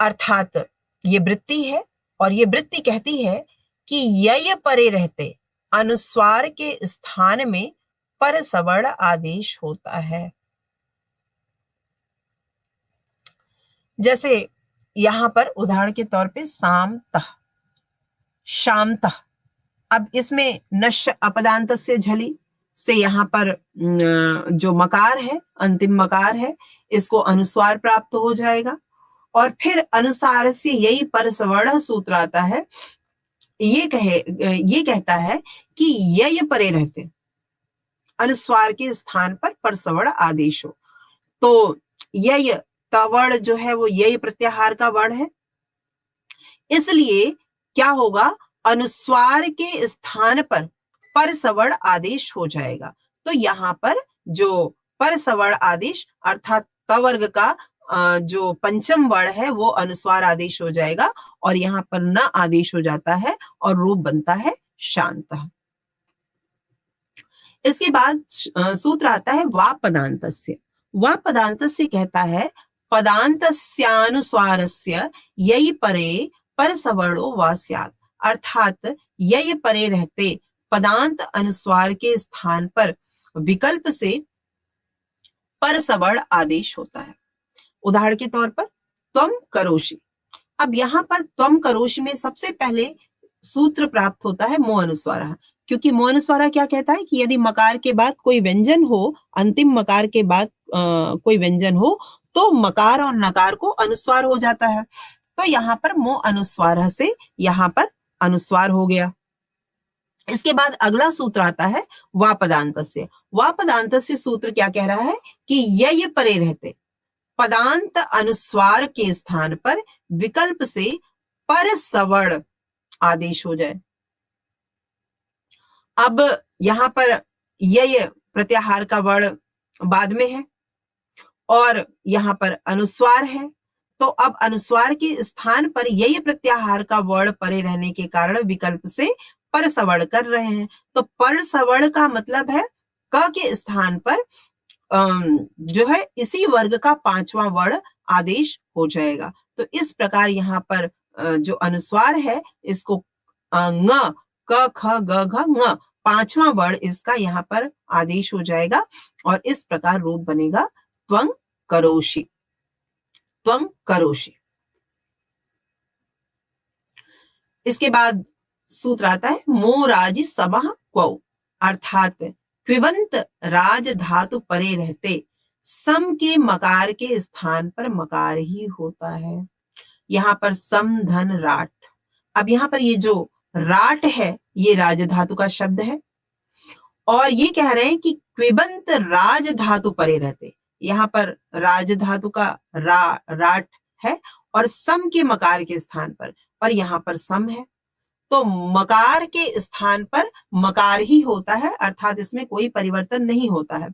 अर्थात ये वृत्ति है और ये वृत्ति कहती है कि यय परे रहते अनुस्वार के स्थान में परसवर्ण आदेश होता है। जैसे यहां पर उदाहरण के तौर पे सामतः, शामतः। अब इसमें नश्य अपदान्तस्य झलि से यहाँ पर जो मकार है, अंतिम मकार है, इसको अनुस्वार प्राप्त हो जाएगा और फिर अनुसार से यही परसवर्ण सूत्र आता है। ये कहता है कि यय परे रहते अनुस्वार के स्थान पर परसवर्ण आदेश हो। तो यय तवर्ण जो है वो यय प्रत्याहार का वर्ण है, इसलिए क्या होगा, अनुस्वार के स्थान पर परसवर्ण आदेश हो जाएगा। तो यहाँ पर जो परसवर्ण आदेश अर्थात तवर्ग का जो पंचम वर्ण है वो अनुस्वार आदेश हो जाएगा और यहाँ पर न आदेश हो जाता है और रूप बनता है शांत। इसके बाद सूत्र आता है वाप पदांतस्य। वाप पदांतस्य कहता है पदांतस्यानुस्वारस्य ययि परे परसवर्णो वा स्यात्, अर्थात यय परे रहते पदांत अनुस्वार के स्थान पर विकल्प से परसवर्ण आदेश होता है। उदाहरण के तौर पर त्वम करोषि। अब यहाँ पर त्वम करोषि में सबसे पहले सूत्र प्राप्त होता है मो अनुस्वारा, क्योंकि मो अनुस्वारा क्या कहता है कि यदि मकार के बाद कोई व्यंजन हो, अंतिम मकार के बाद कोई व्यंजन हो, तो मकार और नकार को अनुस्वार हो जाता है। तो यहाँ पर मो अनुस्वार से यहाँ पर अनुस्वार हो गया। इसके बाद अगला सूत्र आता है वापदान्तस्य। वापदान्तस्य सूत्र क्या कह रहा है कि यय परे रहते पदांत अनुस्वार के स्थान पर विकल्प से पर सवर्ण आदेश हो जाए। अब यहां पर यय प्रत्याहार का वर्ण बाद में है और यहां पर अनुस्वार है, तो अब अनुस्वार के स्थान पर यय प्रत्याहार का वर्ण परे रहने के कारण विकल्प से पर सवर्ण कर रहे हैं। तो पर सवर्ण का मतलब है क के स्थान पर जो है इसी वर्ग का पांचवा वर्ण आदेश हो जाएगा। तो इस प्रकार यहाँ पर जो अनुस्वार है इसको ङ क ख ग घ ङ पांचवा वर्ण इसका यहाँ पर आदेश हो जाएगा और इस प्रकार रूप बनेगा त्वं करोषि। त्वं करोषि। इसके बाद सूत्र आता है मोराजि समः क्वौ, अर्थात क्विबंत राज धातु परे रहते सम के मकार के स्थान पर मकार ही होता है। यहां पर सम धन राट। अब यहां पर ये जो राट है ये राज धातु का शब्द है और ये कह रहे हैं कि क्विबंत राज धातु परे रहते, यहां पर राज धातु का राट है और सम के मकार के स्थान पर, और यहां पर सम है तो मकार के स्थान पर मकार ही होता है, अर्थात इसमें कोई परिवर्तन नहीं होता है।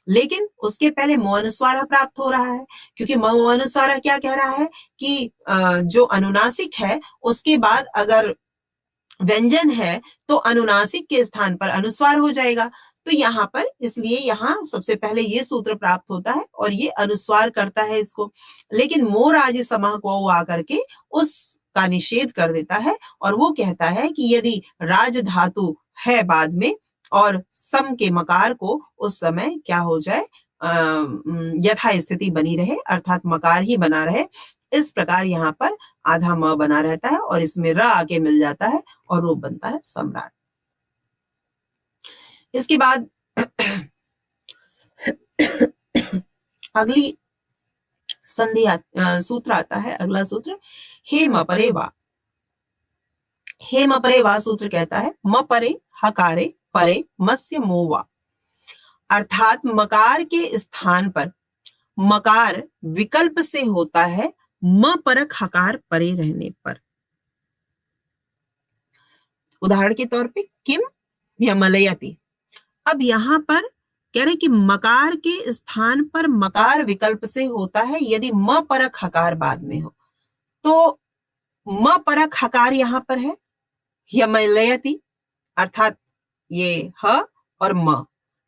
लेकिन उसके पहले मो अनुस्वार प्राप्त हो रहा है, क्योंकि मो अनुस्वार क्या कह रहा है कि जो अनुनासिक है उसके बाद अगर व्यंजन है तो अनुनासिक के स्थान पर अनुस्वार हो जाएगा। तो यहाँ पर इसलिए यहाँ सबसे पहले ये सूत्र प्राप्त होता है और ये अनुस्वार करता है इसको। लेकिन मोर आज समाह को आकर के उसका निषेध कर देता है और वो कहता है कि यदि राज धातु है बाद में और सम के मकार को उस समय क्या हो जाए, यथा स्थिति बनी रहे, अर्थात मकार ही बना रहे। इस प्रकार यहाँ पर आधा म बना रहता है और इसमें र आके मिल जाता है और रूप बनता है सम्राट। इसके बाद अगली संधि सूत्र आता है, अगला सूत्र हेम परे वा। हेम परे वा सूत्र कहता है म परे हकारे परे मस्य मोवा, अर्थात मकार के स्थान पर मकार विकल्प से होता है म परक हकार परे रहने पर। उदाहरण के तौर पे किम यमलयति। अब यहां पर कह रहे कि मकार के स्थान पर मकार विकल्प से होता है यदि म परक हकार बाद में हो। तो म परक हकार यहां पर है यमलयति, अर्थात ये ह और म,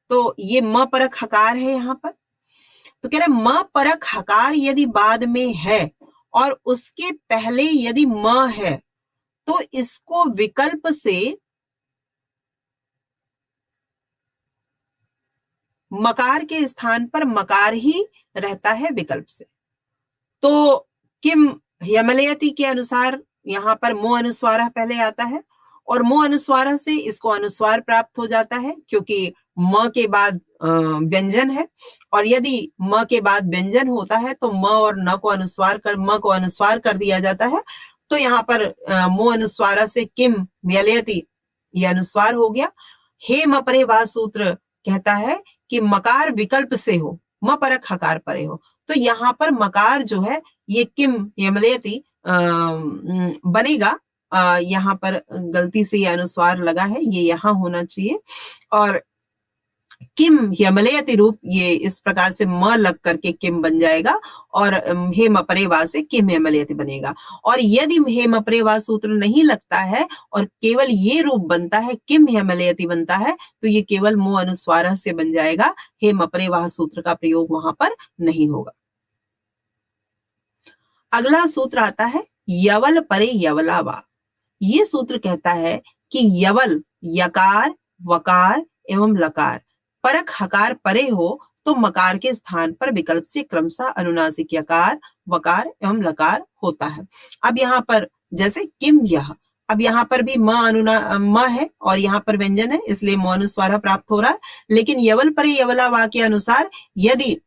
तो ये म परक हकार है यहां पर। तो कह रहे म परक हकार यदि बाद में है और उसके पहले यदि म है तो इसको विकल्प से मकार के स्थान पर मकार ही रहता है विकल्प से। तो किम यमलयति के अनुसार यहां पर मो अनुस्वार पहले आता है और मो अनुस्वार से इसको अनुस्वार प्राप्त हो जाता है क्योंकि म के बाद व्यंजन है, और यदि म के बाद व्यंजन होता है तो म और न को अनुस्वार कर दिया जाता है। तो यहाँ पर मो अनुस्वार से किम यलयति यह अनुस्वार हो गया। हे म परे वा सूत्र कहता है कि मकार विकल्प से हो, म परक हकार परे हो। तो यहाँ पर मकार जो है ये किम यमलयति बनेगा। यहाँ पर गलती से ये अनुस्वार लगा है, ये यहाँ होना चाहिए, और किम यमलयति रूप ये इस प्रकार से म लग करके किम बन जाएगा और हे मपरेवा से किम यमलयति बनेगा। और यदि हे मपरेवा सूत्र नहीं लगता है और केवल ये रूप बनता है, किम यमलयति बनता है, तो ये केवल मो अनुस्वार से बन जाएगा, हे मपरेवा सूत्र का प्रयोग वहां पर नहीं होगा। अगला सूत्र आता है यवल परे यवलावा। ये सूत्र कहता है कि यवल यकार वकार एवं लकार परक हकार परे हो तो मकार के स्थान पर विकल्प से क्रमशः अनुनासिक यकार वकार एवं लकार होता है। अब यहाँ पर जैसे किम यह, अब यहाँ पर भी म है और यहाँ पर व्यंजन है, इसलिए म अनुस्वार प्राप्त हो रहा है। लेकिन यवल परे यवला वा के अनुसार यदि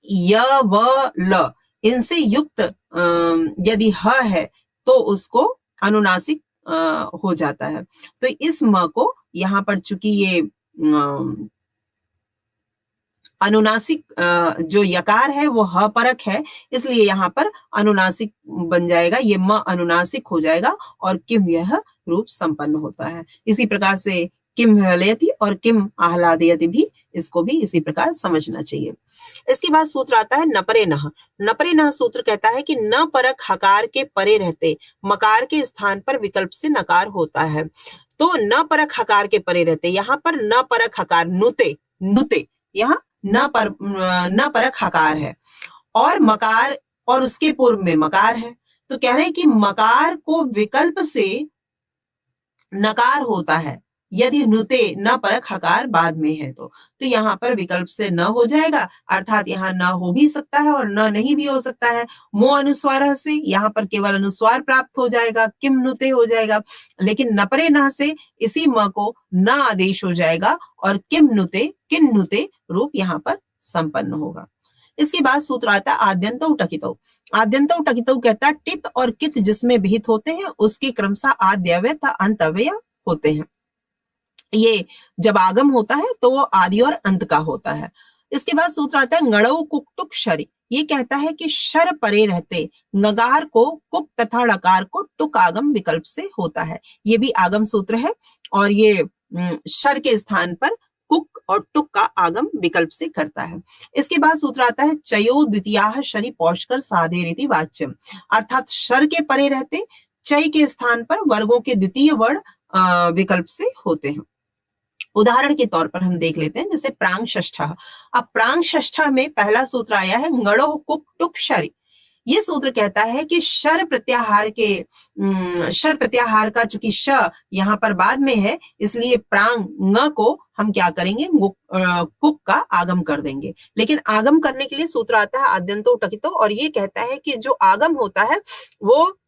य व ल इनसे युक्त यदि ह है तो उसको अनुनासिक हो जाता है। तो इस म को यहाँ पर चूंकि ये अनुनासिक जो यकार है वो ह परक है, इसलिए यहाँ पर अनुनासिक बन जाएगा, ये म अनुनासिक हो जाएगा और किम यह रूप संपन्न होता है। इसी प्रकार से किम विहलयति और किम आह्लादयति भी, इसको भी इसी प्रकार समझना चाहिए। इसके बाद सूत्र आता है नपरे नह। नपरे नह सूत्र कहता है कि न परक हकार के परे रहते मकार के स्थान पर विकल्प से नकार होता है। तो न परक हकार के परे रहते, यहाँ पर न परक हकार नुते, नुते यहाँ न परक हकार है और मकार और उसके पूर्व में मकार है, तो कह रहे हैं कि मकार को विकल्प से नकार होता है यदि नुते न परक हकार बाद में है तो यहाँ पर विकल्प से न हो जाएगा, अर्थात यहाँ न हो भी सकता है और न नहीं भी हो सकता है। मो अनुस्वार से यहाँ पर केवल अनुस्वार प्राप्त हो जाएगा, किम नुते हो जाएगा, लेकिन नपरे न से इसी म को न आदेश हो जाएगा और किम नुते किन नुते रूप यहाँ पर संपन्न होगा। इसके बाद सूत्र आता है आद्यंतौ टकितौ। आद्यंतौ टकितौ कहता है टित और कित जिसमें विहित होते हैं उसके क्रमशः आद्यव्यय तथा अंतव्यय होते हैं। ये जब आगम होता है तो वो आदि और अंत का होता है। इसके बाद सूत्र आता है गणौ कुक्टुक शरि। ये कहता है कि शर परे रहते नगार को कुक तथा ड़कार को टुक आगम विकल्प से होता है। ये भी आगम सूत्र है और ये शर के स्थान पर कुक और टुक का आगम विकल्प से करता है। इसके बाद सूत्र आता है चयो द्वितीयाः शनि पौष्कर साधे रीति वाच्यम, अर्थात शर के परे रहते चय के स्थान पर वर्गों के द्वितीय वर्ण विकल्प से होते हैं। उदाहरण के तौर पर हम देख लेते हैं, जैसे प्रांग षष्ठ। अब प्रांग षष्ठ में पहला सूत्र आया है गणो कुक टुक शरि। ये सूत्र कहता है कि शर प्रत्याहार का चूंकि श यहाँ पर बाद में है, इसलिए प्रांग न को हम क्या करेंगे, कुक का आगम कर देंगे। लेकिन आगम करने के लिए सूत्र आता है आद्यंतो टकितो और ये कहता है कि जो आगम होता है वो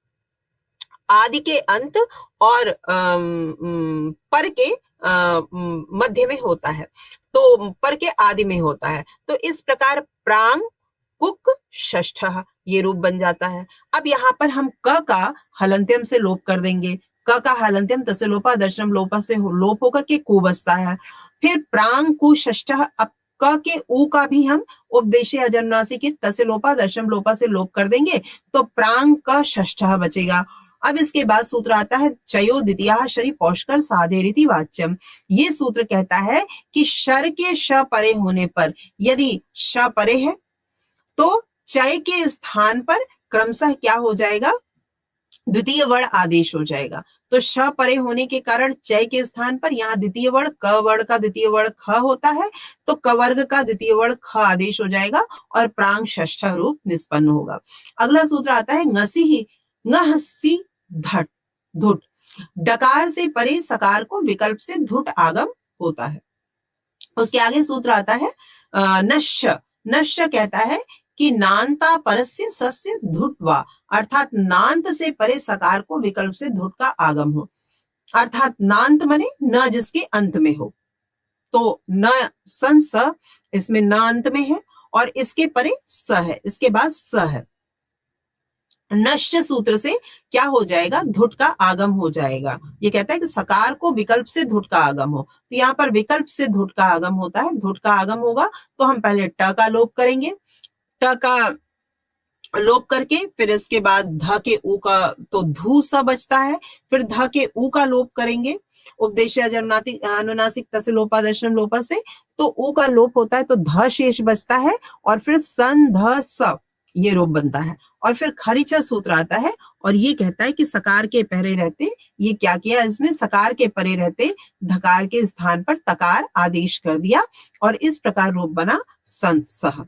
आदि के अंत और पर के मध्य में होता है, तो पर के आदि में होता है। तो इस प्रकार प्रांग कुक षष्ठ ये रूप बन जाता है। अब यहाँ पर हम क का हलंत्यम से लोप कर देंगे। क का हलंत्यम तस्य लोपा दर्शनम लोपा से लोप होकर के कु बचता है। फिर प्रांग कु षष्ठ, अब क के उ का भी हम उपदेशे अजन्मासी के तस्य लोपा दर्शनम लोपा से लोप कर देंगे, तो प्रांग क षष्ठ बचेगा। अब इसके बाद सूत्र आता है चयो द्वितीयाः शनि पौष्कर साधे रीति वाच्यम। ये सूत्र कहता है कि शर के श परे होने पर, यदि श परे है तो चय के स्थान पर क्रमशः क्या हो जाएगा, द्वितीय वर्ण आदेश हो जाएगा। तो श परे होने के कारण चय के स्थान पर यहाँ द्वितीय वर्ण क वर्ण का द्वितीय वर्ण ख होता है, तो क वर्ग का द्वितीय वर्ण ख आदेश हो जाएगा और प्रांग षष्ठ रूप निष्पन्न होगा। अगला सूत्र आता है ngसी ही ngहसी धट धुट। डकार से परे सकार को विकल्प से धुट आगम होता है। उसके आगे सूत्र आता है नश्य। नश्य कहता है कि नान्ता परस्य सस्य धुटवा, अर्थात नान्त से परे सकार को विकल्प से धुट का आगम हो, अर्थात नान्त मने न जिसके अंत में हो, तो न सन स इसमें न अंत में है और इसके परे स है, इसके बाद स है। नश्य सूत्र से क्या हो जाएगा, धुट का आगम हो जाएगा। ये कहता है कि सकार को विकल्प से धुट का आगम हो, तो यहाँ पर विकल्प से धुट का आगम होता है। धुट का आगम होगा तो हम पहले ट का लोप करेंगे, ट का लोप करके फिर इसके बाद ध के उ का तो धू सा बचता है, फिर ध के उ का लोप करेंगे उपदेशय अनुनासिक तस्य लोपा दर्शनम लोपा से, तो उ का लोप होता है तो ध शेष बचता है और फिर सन ध स ये रूप बनता है। और फिर खरिचा सूत्र आता है और ये कहता है कि सकार के परे रहते, ये क्या किया इसने, सकार के परे रहते धकार के स्थान पर तकार आदेश कर दिया और इस प्रकार रूप बना संत सह।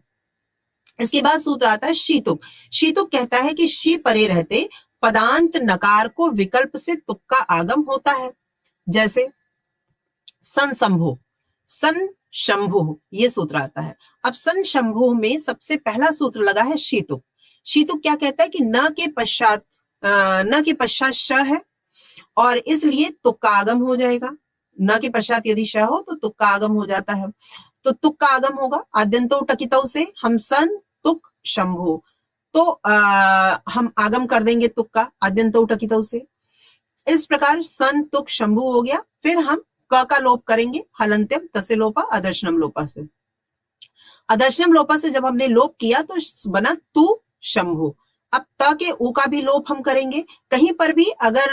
इसके बाद सूत्र आता है शीतुक। शीतुक कहता है कि शी परे रहते पदांत नकार को विकल्प से तुक का आगम होता है, जैसे सन शंभु, सन शंभु ये सूत्र आता है। अब सन शंभु में सबसे पहला सूत्र लगा है शीतुक। शीतुक क्या कहता है कि न के पश्चात श है और इसलिए तुक का आगम हो जाएगा। न के पश्चात यदि श हो तो तुक का आगम हो जाता है, तो तुक का आगम होगा आद्यंतो टकितौ से हम सन तुक शंभु, तो हम आगम कर देंगे तुक का आद्यंतो टकितौ से। इस प्रकार सन तुक शंभु हो गया। फिर हम क का लोप करेंगे, हलंत्यम तस्य लोपा अदर्शनम लोपा से। अदर्शनम लोपा से जब हमने लोप किया तो बना तू शंभु। अब त के ऊ का भी लोप हम करेंगे। कहीं पर भी अगर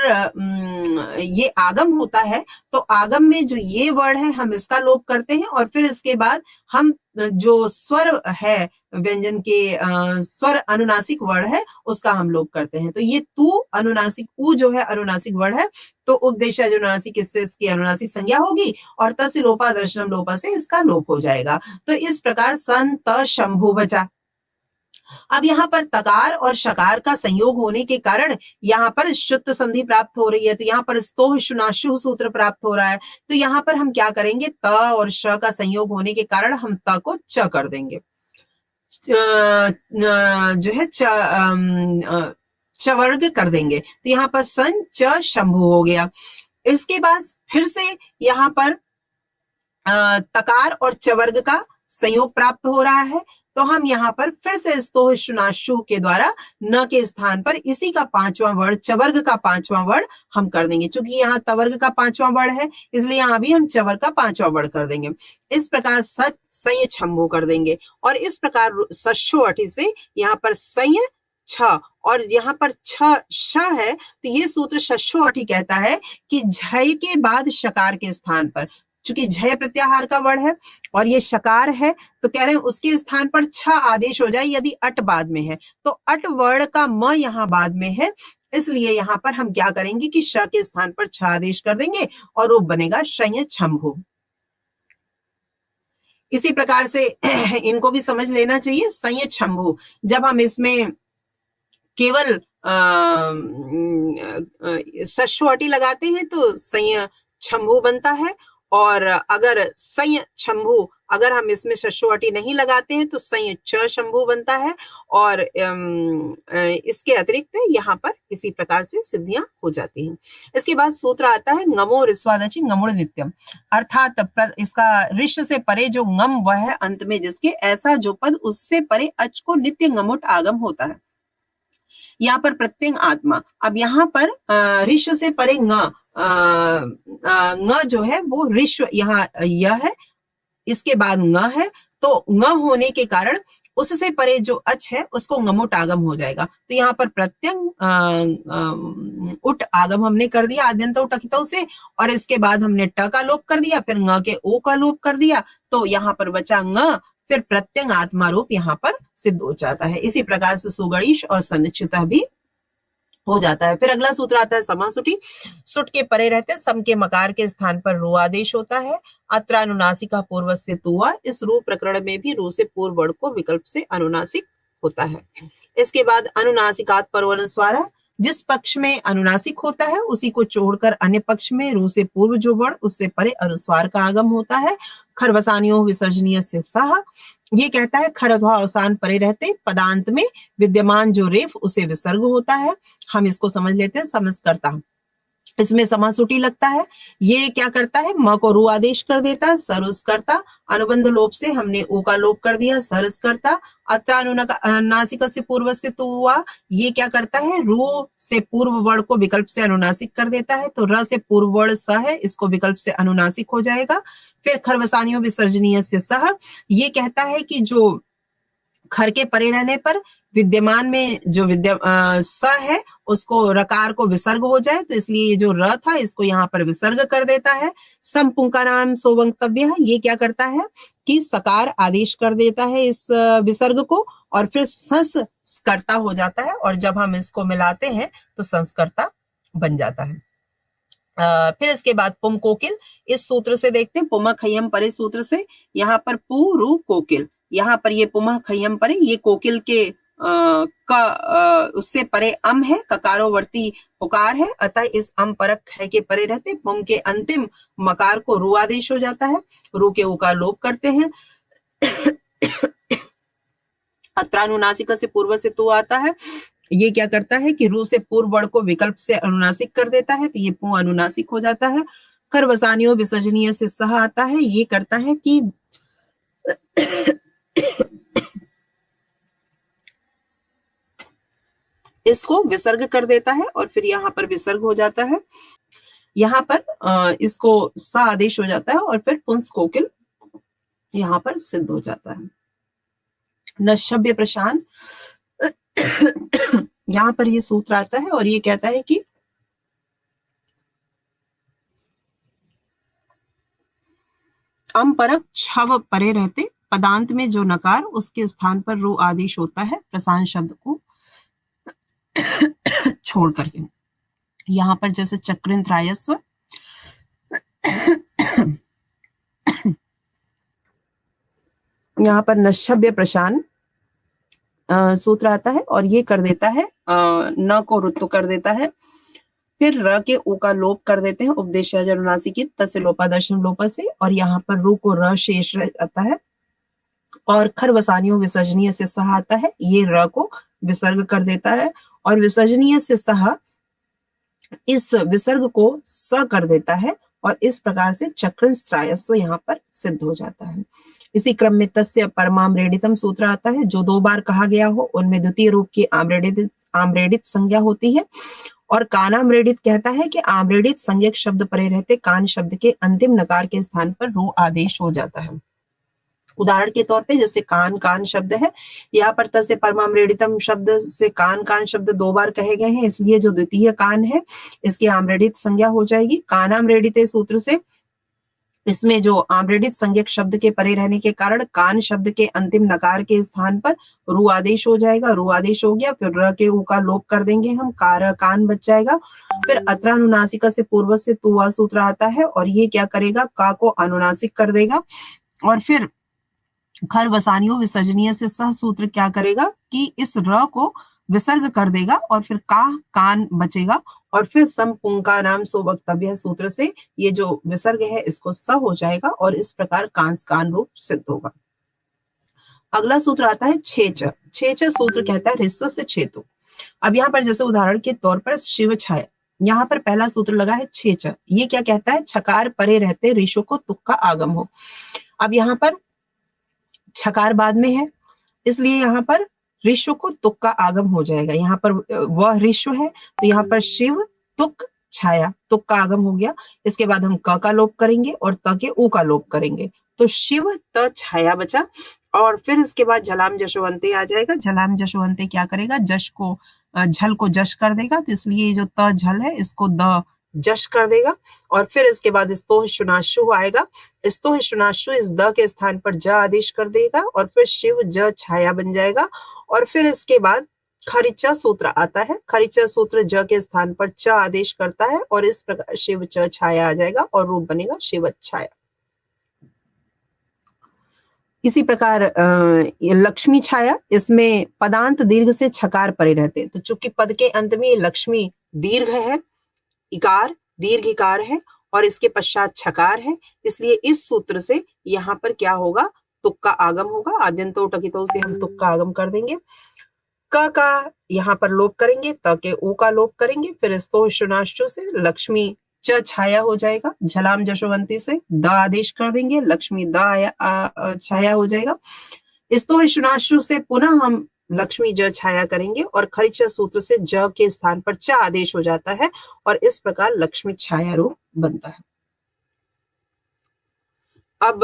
ये आगम होता है तो आगम में जो ये वर्ड है हम इसका लोप करते हैं और फिर इसके बाद हम जो स्वर है व्यंजन के स्वर अनुनासिक वर्ड है उसका हम लोप करते हैं। तो ये तू अनुनासिक, ऊ जो है अनुनासिक वर्ड है, तो उपदेश अनुनासिक, इससे इसकी अनुनासिक संज्ञा होगी और त से लोपा दर्शनम लोपा से इसका लोप हो जाएगा। तो इस प्रकार सन त शंभु बचा। अब यहाँ पर तकार और शकार का संयोग होने के कारण यहाँ पर शुद्ध संधि प्राप्त हो रही है, तो यहाँ पर स्तोह शुनाशु सूत्र प्राप्त हो रहा है। तो यहाँ पर हम क्या करेंगे, त और श का संयोग होने के कारण हम त को च कर देंगे, जो है चवर्ग कर देंगे। तो यहाँ पर सन च शंभु हो गया। इसके बाद फिर से यहाँ पर तकार और चवर्ग का संयोग प्राप्त हो रहा है, तो हम यहाँ पर फिर से स्तोह शुनाशु के द्वारा न के स्थान पर इसी का पांचवा वर्ड, चवर्ग का पांचवा वर्ड हम कर देंगे। चूंकि यहाँ तवर्ग का पांचवा वर्ड है इसलिए यहाँ भी हम चवर्ग का पांचवा वर्ड कर देंगे। इस प्रकार सच संय छम्भु कर देंगे और इस प्रकार सशो अठी से यहाँ पर संय छ और यहाँ पर छ श है, तो ये सूत्र शशो अठी कहता है कि झय के बाद शकार के स्थान पर, चूंकि झय प्रत्याहार का वर्ड है और ये शकार है, तो कह रहे हैं उसके स्थान पर छ आदेश हो जाए यदि अट बाद में है। तो अट वर्ड का म यहाँ बाद में है, इसलिए यहाँ पर हम क्या करेंगे कि श के स्थान पर छ आदेश कर देंगे और रूप बनेगा शय छम्भु। इसी प्रकार से इनको भी समझ लेना चाहिए। संय छम्भु, जब हम इसमें केवल सशोटी लगाते हैं तो संय छम्भु बनता है, और अगर संय छम्भु अगर हम इसमें शशोटी नहीं लगाते हैं तो संय च शंभु बनता है। और इसके अतिरिक्त यहाँ पर इसी प्रकार से सिद्धियां हो जाती हैं। इसके बाद सूत्र आता है ngमो ऋस्वादचि ngमुड़ नित्यम, अर्थात इसका ऋष से परे जो ngम वह है अंत में जिसके, ऐसा जो पद उससे परे अच को नित्य ngमुट आगम होता है। यहाँ पर प्रत्यंग आत्मा, अब यहाँ पर ऋष से परे न जो है वो ऋष यहाँ यह है, इसके बाद न है, तो न होने के कारण उससे परे जो अच है उसको ngमुट आगम हो जाएगा। तो यहाँ पर प्रत्यंग उट आगम हमने कर दिया आद्यंत उटकितौ से, और इसके बाद हमने ट का लोप कर दिया, फिर ng के ओ का लोप कर दिया, तो यहाँ पर बचा ng, फिर प्रत्यंग आत्मा रूप यहाँ पर सिद्ध हो जाता है। इसी प्रकार से सुगणीश और सन्निश्चित भी हो जाता है। फिर अगला सूत्र आता है समासुटी, सुट के परे रहते सम के मकार के स्थान पर रू आदेश होता है। अत्र अनुनासिका पूर्व से तुआ, इस रू प्रकरण में भी रू से पूर्व वर्ड को विकल्प से अनुनासिक होता है। इसके बाद अनुनासिकात परवनस्वारा, जिस पक्ष में अनुनासिक होता है उसी को छोड़कर अन्य पक्ष में रू से पूर्व जो वर्ड उससे परे अनुस्वार का आगम होता है। खरवसानियों विसर्जनीय से सह, ये कहता है खर अथवा अवसान परे रहते पदांत में विद्यमान जो रेफ उसे विसर्ग होता है। हम इसको समझ लेते हैं समस्कर्ता, इसमें समासुटी लगता है, ये क्या करता है म को रू आदेश कर देता है, सरुस्कर्ता, अनुबंध लोप से हमने ओ का लोप कर दिया, सरस्कर्ता, अत्रानुनासिक से पूर्व से तो हुआ, ये क्या करता है रू से पूर्व वर्ण को विकल्प से अनुनासिक कर देता है, तो र से पूर्व वर्ण स है, इसको विकल्प से अनुनासिक हो जाएगा। फिर खरवसानियों विसर्जनीय से सह, ये कहता है कि जो खर के परे रहने पर विद्यमान में जो स है उसको रकार को विसर्ग हो जाए, तो इसलिए ये जो र था इसको यहाँ पर विसर्ग कर देता है। संपुंकाराम सोवंतव्य, ये क्या करता है कि सकार आदेश कर देता है इस विसर्ग को, और फिर संस्कर्ता हो जाता है, और जब हम इसको मिलाते हैं तो संस्कर्ता बन जाता है। फिर इसके बाद पुम कोकिल, इस सूत्र से देखते हैं पुमा खयम परे सूत्र से, यहाँ पर पु रु कोकिल, यहाँ पर ये पुमा खयम परे, ये कोकिल के उससे परे अम है, ककारोवर्ती उकार है, अतः इस अम परक ख के परे रहते पुम के अंतिम मकार को रू आदेश हो जाता है, रू के उकार लोप करते हैं। अत्रानुनासिक से पूर्व से तो आता है, ये क्या करता है कि रू से पूर्व वर्ण को विकल्प से अनुनासिक कर देता है, तो ये पु अनुनासिक हो जाता है। खरवसानियों विसर्जनीय से सह आता है, ये करता है कि इसको विसर्ग कर देता है और फिर यहाँ पर विसर्ग हो जाता है। यहाँ पर इसको स आदेश हो जाता है और फिर पुंस कोकिल यहाँ पर सिद्ध हो जाता है। नश्यभ्य प्रशान यहाँ पर ये सूत्र आता है और ये कहता है कि अम परक छव परे रहते पदांत में जो नकार उसके स्थान पर रू आदेश होता है प्रशांत शब्द को छोड़ करके। यहाँ पर जैसे चक्रिंत रायस्व यहाँ पर नश्यभ्य प्रशान सूत्र आता है और ये कर देता है न को रुत्व कर देता है, फिर र के उ का लोप कर देते हैं उपदेश अनुनासिक की तस्य लोपा दर्शन लोपा से, और यहाँ पर रू को र शेष आता है और खर वसानियों विसर्जनीय से सह आता है, ये र को विसर्ग कर देता है और विसर्जनीय से सह इस विसर्ग को स कर देता है और इस प्रकार से चक्र त्रायस्व यहाँ पर सिद्ध हो जाता है। इसी क्रम में तस्य परमाम्रेडितम सूत्र आता है, जो 2 बार कहा गया हो उनमें द्वितीय रूप की आम्रेडित संज्ञा होती है और कानाम्रेडित कहता है कि आम्रेडित संज्ञक शब्द परे रहते कान शब्द के अंतिम नकार के स्थान पर रू आदेश हो जाता है। उदाहरण के तौर पे जैसे कान कान शब्द है, यहाँ पर तस्य परमाम्रेडितम शब्द से कान कान शब्द 2 बार कहे गए हैं, इसलिए जो द्वितीय कान है इसकी आम्रेडित संज्ञा हो जाएगी। कानाम्रेडित सूत्र से इसमें जो आम्रेडित संज्ञक शब्द के परे रहने के कारण कान शब्द के अंतिम नकार के स्थान पर रू आदेश हो जाएगा। रू आदेश हो गया, फिर र के उ का लोप कर देंगे हम, कार कान बच जाएगा। फिर अत्रानुनासिका से पूर्व से तुआ सूत्र आता है और ये क्या करेगा, का को अनुनासिक कर देगा और फिर खर वसानियों विसर्जनीय से सह सूत्र क्या करेगा कि इस र को विसर्ग कर देगा और फिर का कान बचेगा और फिर समपुंका नाम सो वक्तव्य सूत्र से ये जो विसर्ग है इसको स हो जाएगा और इस प्रकार कांस कान रूप सिद्ध होगा। अगला सूत्र आता है छेच। छेच सूत्र कहता है ऋस्व से छेतु। अब यहाँ पर जैसे उदाहरण के तौर पर शिव छाया, यहाँ पर पहला सूत्र लगा है छेच, ये क्या कहता है, छकार परे रहते ऋषु को तुक का आगम हो। अब यहाँ पर छकार बाद में है इसलिए यहाँ पर ऋषु को तुक का आगम हो जाएगा। यहाँ पर वह ऋषु है तो यहाँ पर शिव तुक छाया, तुक का आगम हो गया। इसके बाद हम क का लोप करेंगे और त के उ का लोप करेंगे तो शिव त छाया बचा और फिर इसके बाद झलाम जशवंते आ जाएगा। झलाम जशवंते क्या करेगा, जश को झल को जश कर देगा, तो इसलिए जो त झल है इसको द जश कर देगा और फिर इसके बाद स्तोह शुनाशु आएगा। स्तोह शुनाशु इस द के स्थान पर ज आदेश कर देगा और फिर शिव ज छाया बन जाएगा और फिर इसके बाद खरिचा सूत्र आता है। खरिचा सूत्र ज के स्थान पर च आदेश करता है और इस प्रकार शिव च छाया आ जाएगा और रूप बनेगा शिव छाया। इसी प्रकार लक्ष्मी छाया, इसमें पदांत दीर्घ से छकार परे रहते, तो चूंकि पद के अंत में लक्ष्मी दीर्घ है, इकार दीर्घ इकार है और इसके पश्चात छकार है, इसलिए इस सूत्र से यहाँ पर क्या होगा, तुक का आगम होगा। आद्यंतो टकितो से हम तुक का आगम कर देंगे। क का यहाँ पर लोप करेंगे, त के उ का लोप करेंगे, फिर स्तो शुनाश्चु से लक्ष्मी च छाया हो जाएगा। झलाम जशवंती से द आदेश कर देंगे, लक्ष्मी द छाया हो जाएगा। स्तो शुनाश्चु से पुनः हम लक्ष्मी ज छाया करेंगे और खरिच सूत्र से ज के स्थान पर च आदेश हो जाता है और इस प्रकार लक्ष्मी छाया रूप बनता है। अब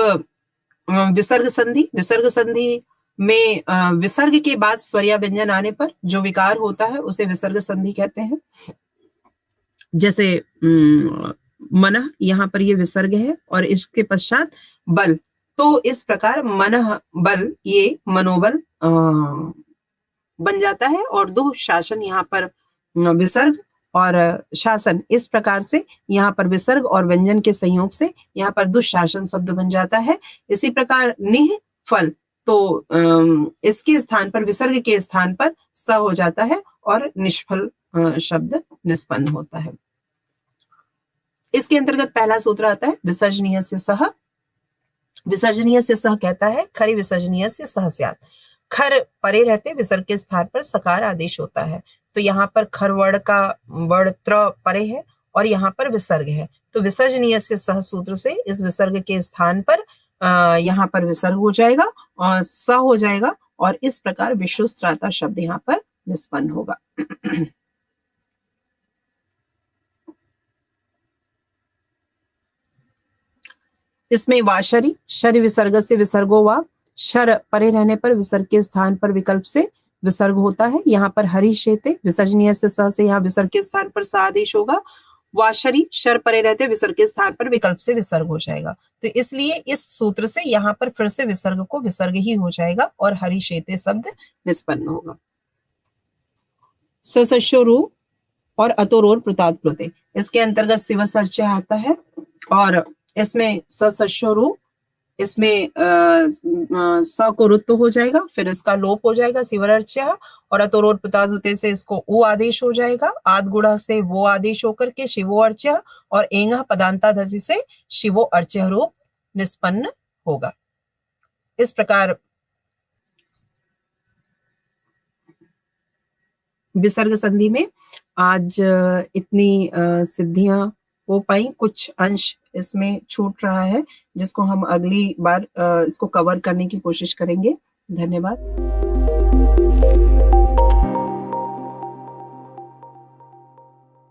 विसर्ग संधि। विसर्ग संधि में विसर्ग के बाद स्वरिया व्यंजन आने पर जो विकार होता है उसे विसर्ग संधि कहते हैं। जैसे मनः, यहाँ पर ये विसर्ग है और इसके पश्चात बल, तो इस प्रकार मनः बल ये मनोबल बन जाता है और दो शासन यहाँ पर विसर्ग और शासन, इस प्रकार से यहाँ पर विसर्ग और व्यंजन के संयोग से यहाँ पर दुशासन शब्द बन जाता है। इसी प्रकार निह फल, तो इसके स्थान पर विसर्ग के स्थान पर स हो जाता है और निष्फल शब्द निष्पन्न होता है। इसके अंतर्गत पहला सूत्र आता है विसर्जनीय से सह। विसर्जनीय से सह कहता है खरी विसर्जनीय से सह स्यात्। खर परे रहते विसर्ग के स्थान पर सकार आदेश होता है, तो यहाँ पर खर वर्ण का वर्ण त्र परे है और यहाँ पर विसर्ग है, तो विसर्जनीय से सह सूत्र से इस विसर्ग के स्थान पर यहाँ पर विसर्ग हो जाएगा और स हो जाएगा और इस प्रकार विश्वस्त्राता शब्द यहाँ पर निष्पन्न होगा। इसमें वाशरी शर विसर्ग से विसर्गो वा, शर परे रहने पर विसर्ग के स्थान पर विकल्प से विसर्ग होता है। यहाँ पर हरि शेते विसर्जनीय से स से यहाँ विसर्ग के स्थान पर सा आदेश होगा। वाशरी शर परे रहते विसर्ग के स्थान पर विकल्प से विसर्ग हो जाएगा। तो इसलिए इस सूत्र से यहाँ पर फिर से विसर्ग को विसर्ग ही हो जाएगा और हरि शेते शब्द निष्पन्न होगा। सशोरु और अतोरोर प्रताद प्रोते, इसके अंतर्गत शिवसर्च आता है और इसमें सशोरु, इसमें स को रुत्व हो जाएगा, फिर इसका लोप हो जाएगा शिवरर्च्य, और अतोरोर प्रताद होते से इसको उ आदेश हो जाएगा। आद गुणा से वो आदेश होकर के शिवो अर्च्य और एंग पदांता धसी से शिवो अर्च्य रूप निष्पन्न होगा। इस प्रकार विसर्ग संधि में आज इतनी सिद्धियां हो पाई, कुछ अंश इसमें छूट रहा है जिसको हम अगली बार इसको कवर करने की कोशिश करेंगे। धन्यवाद।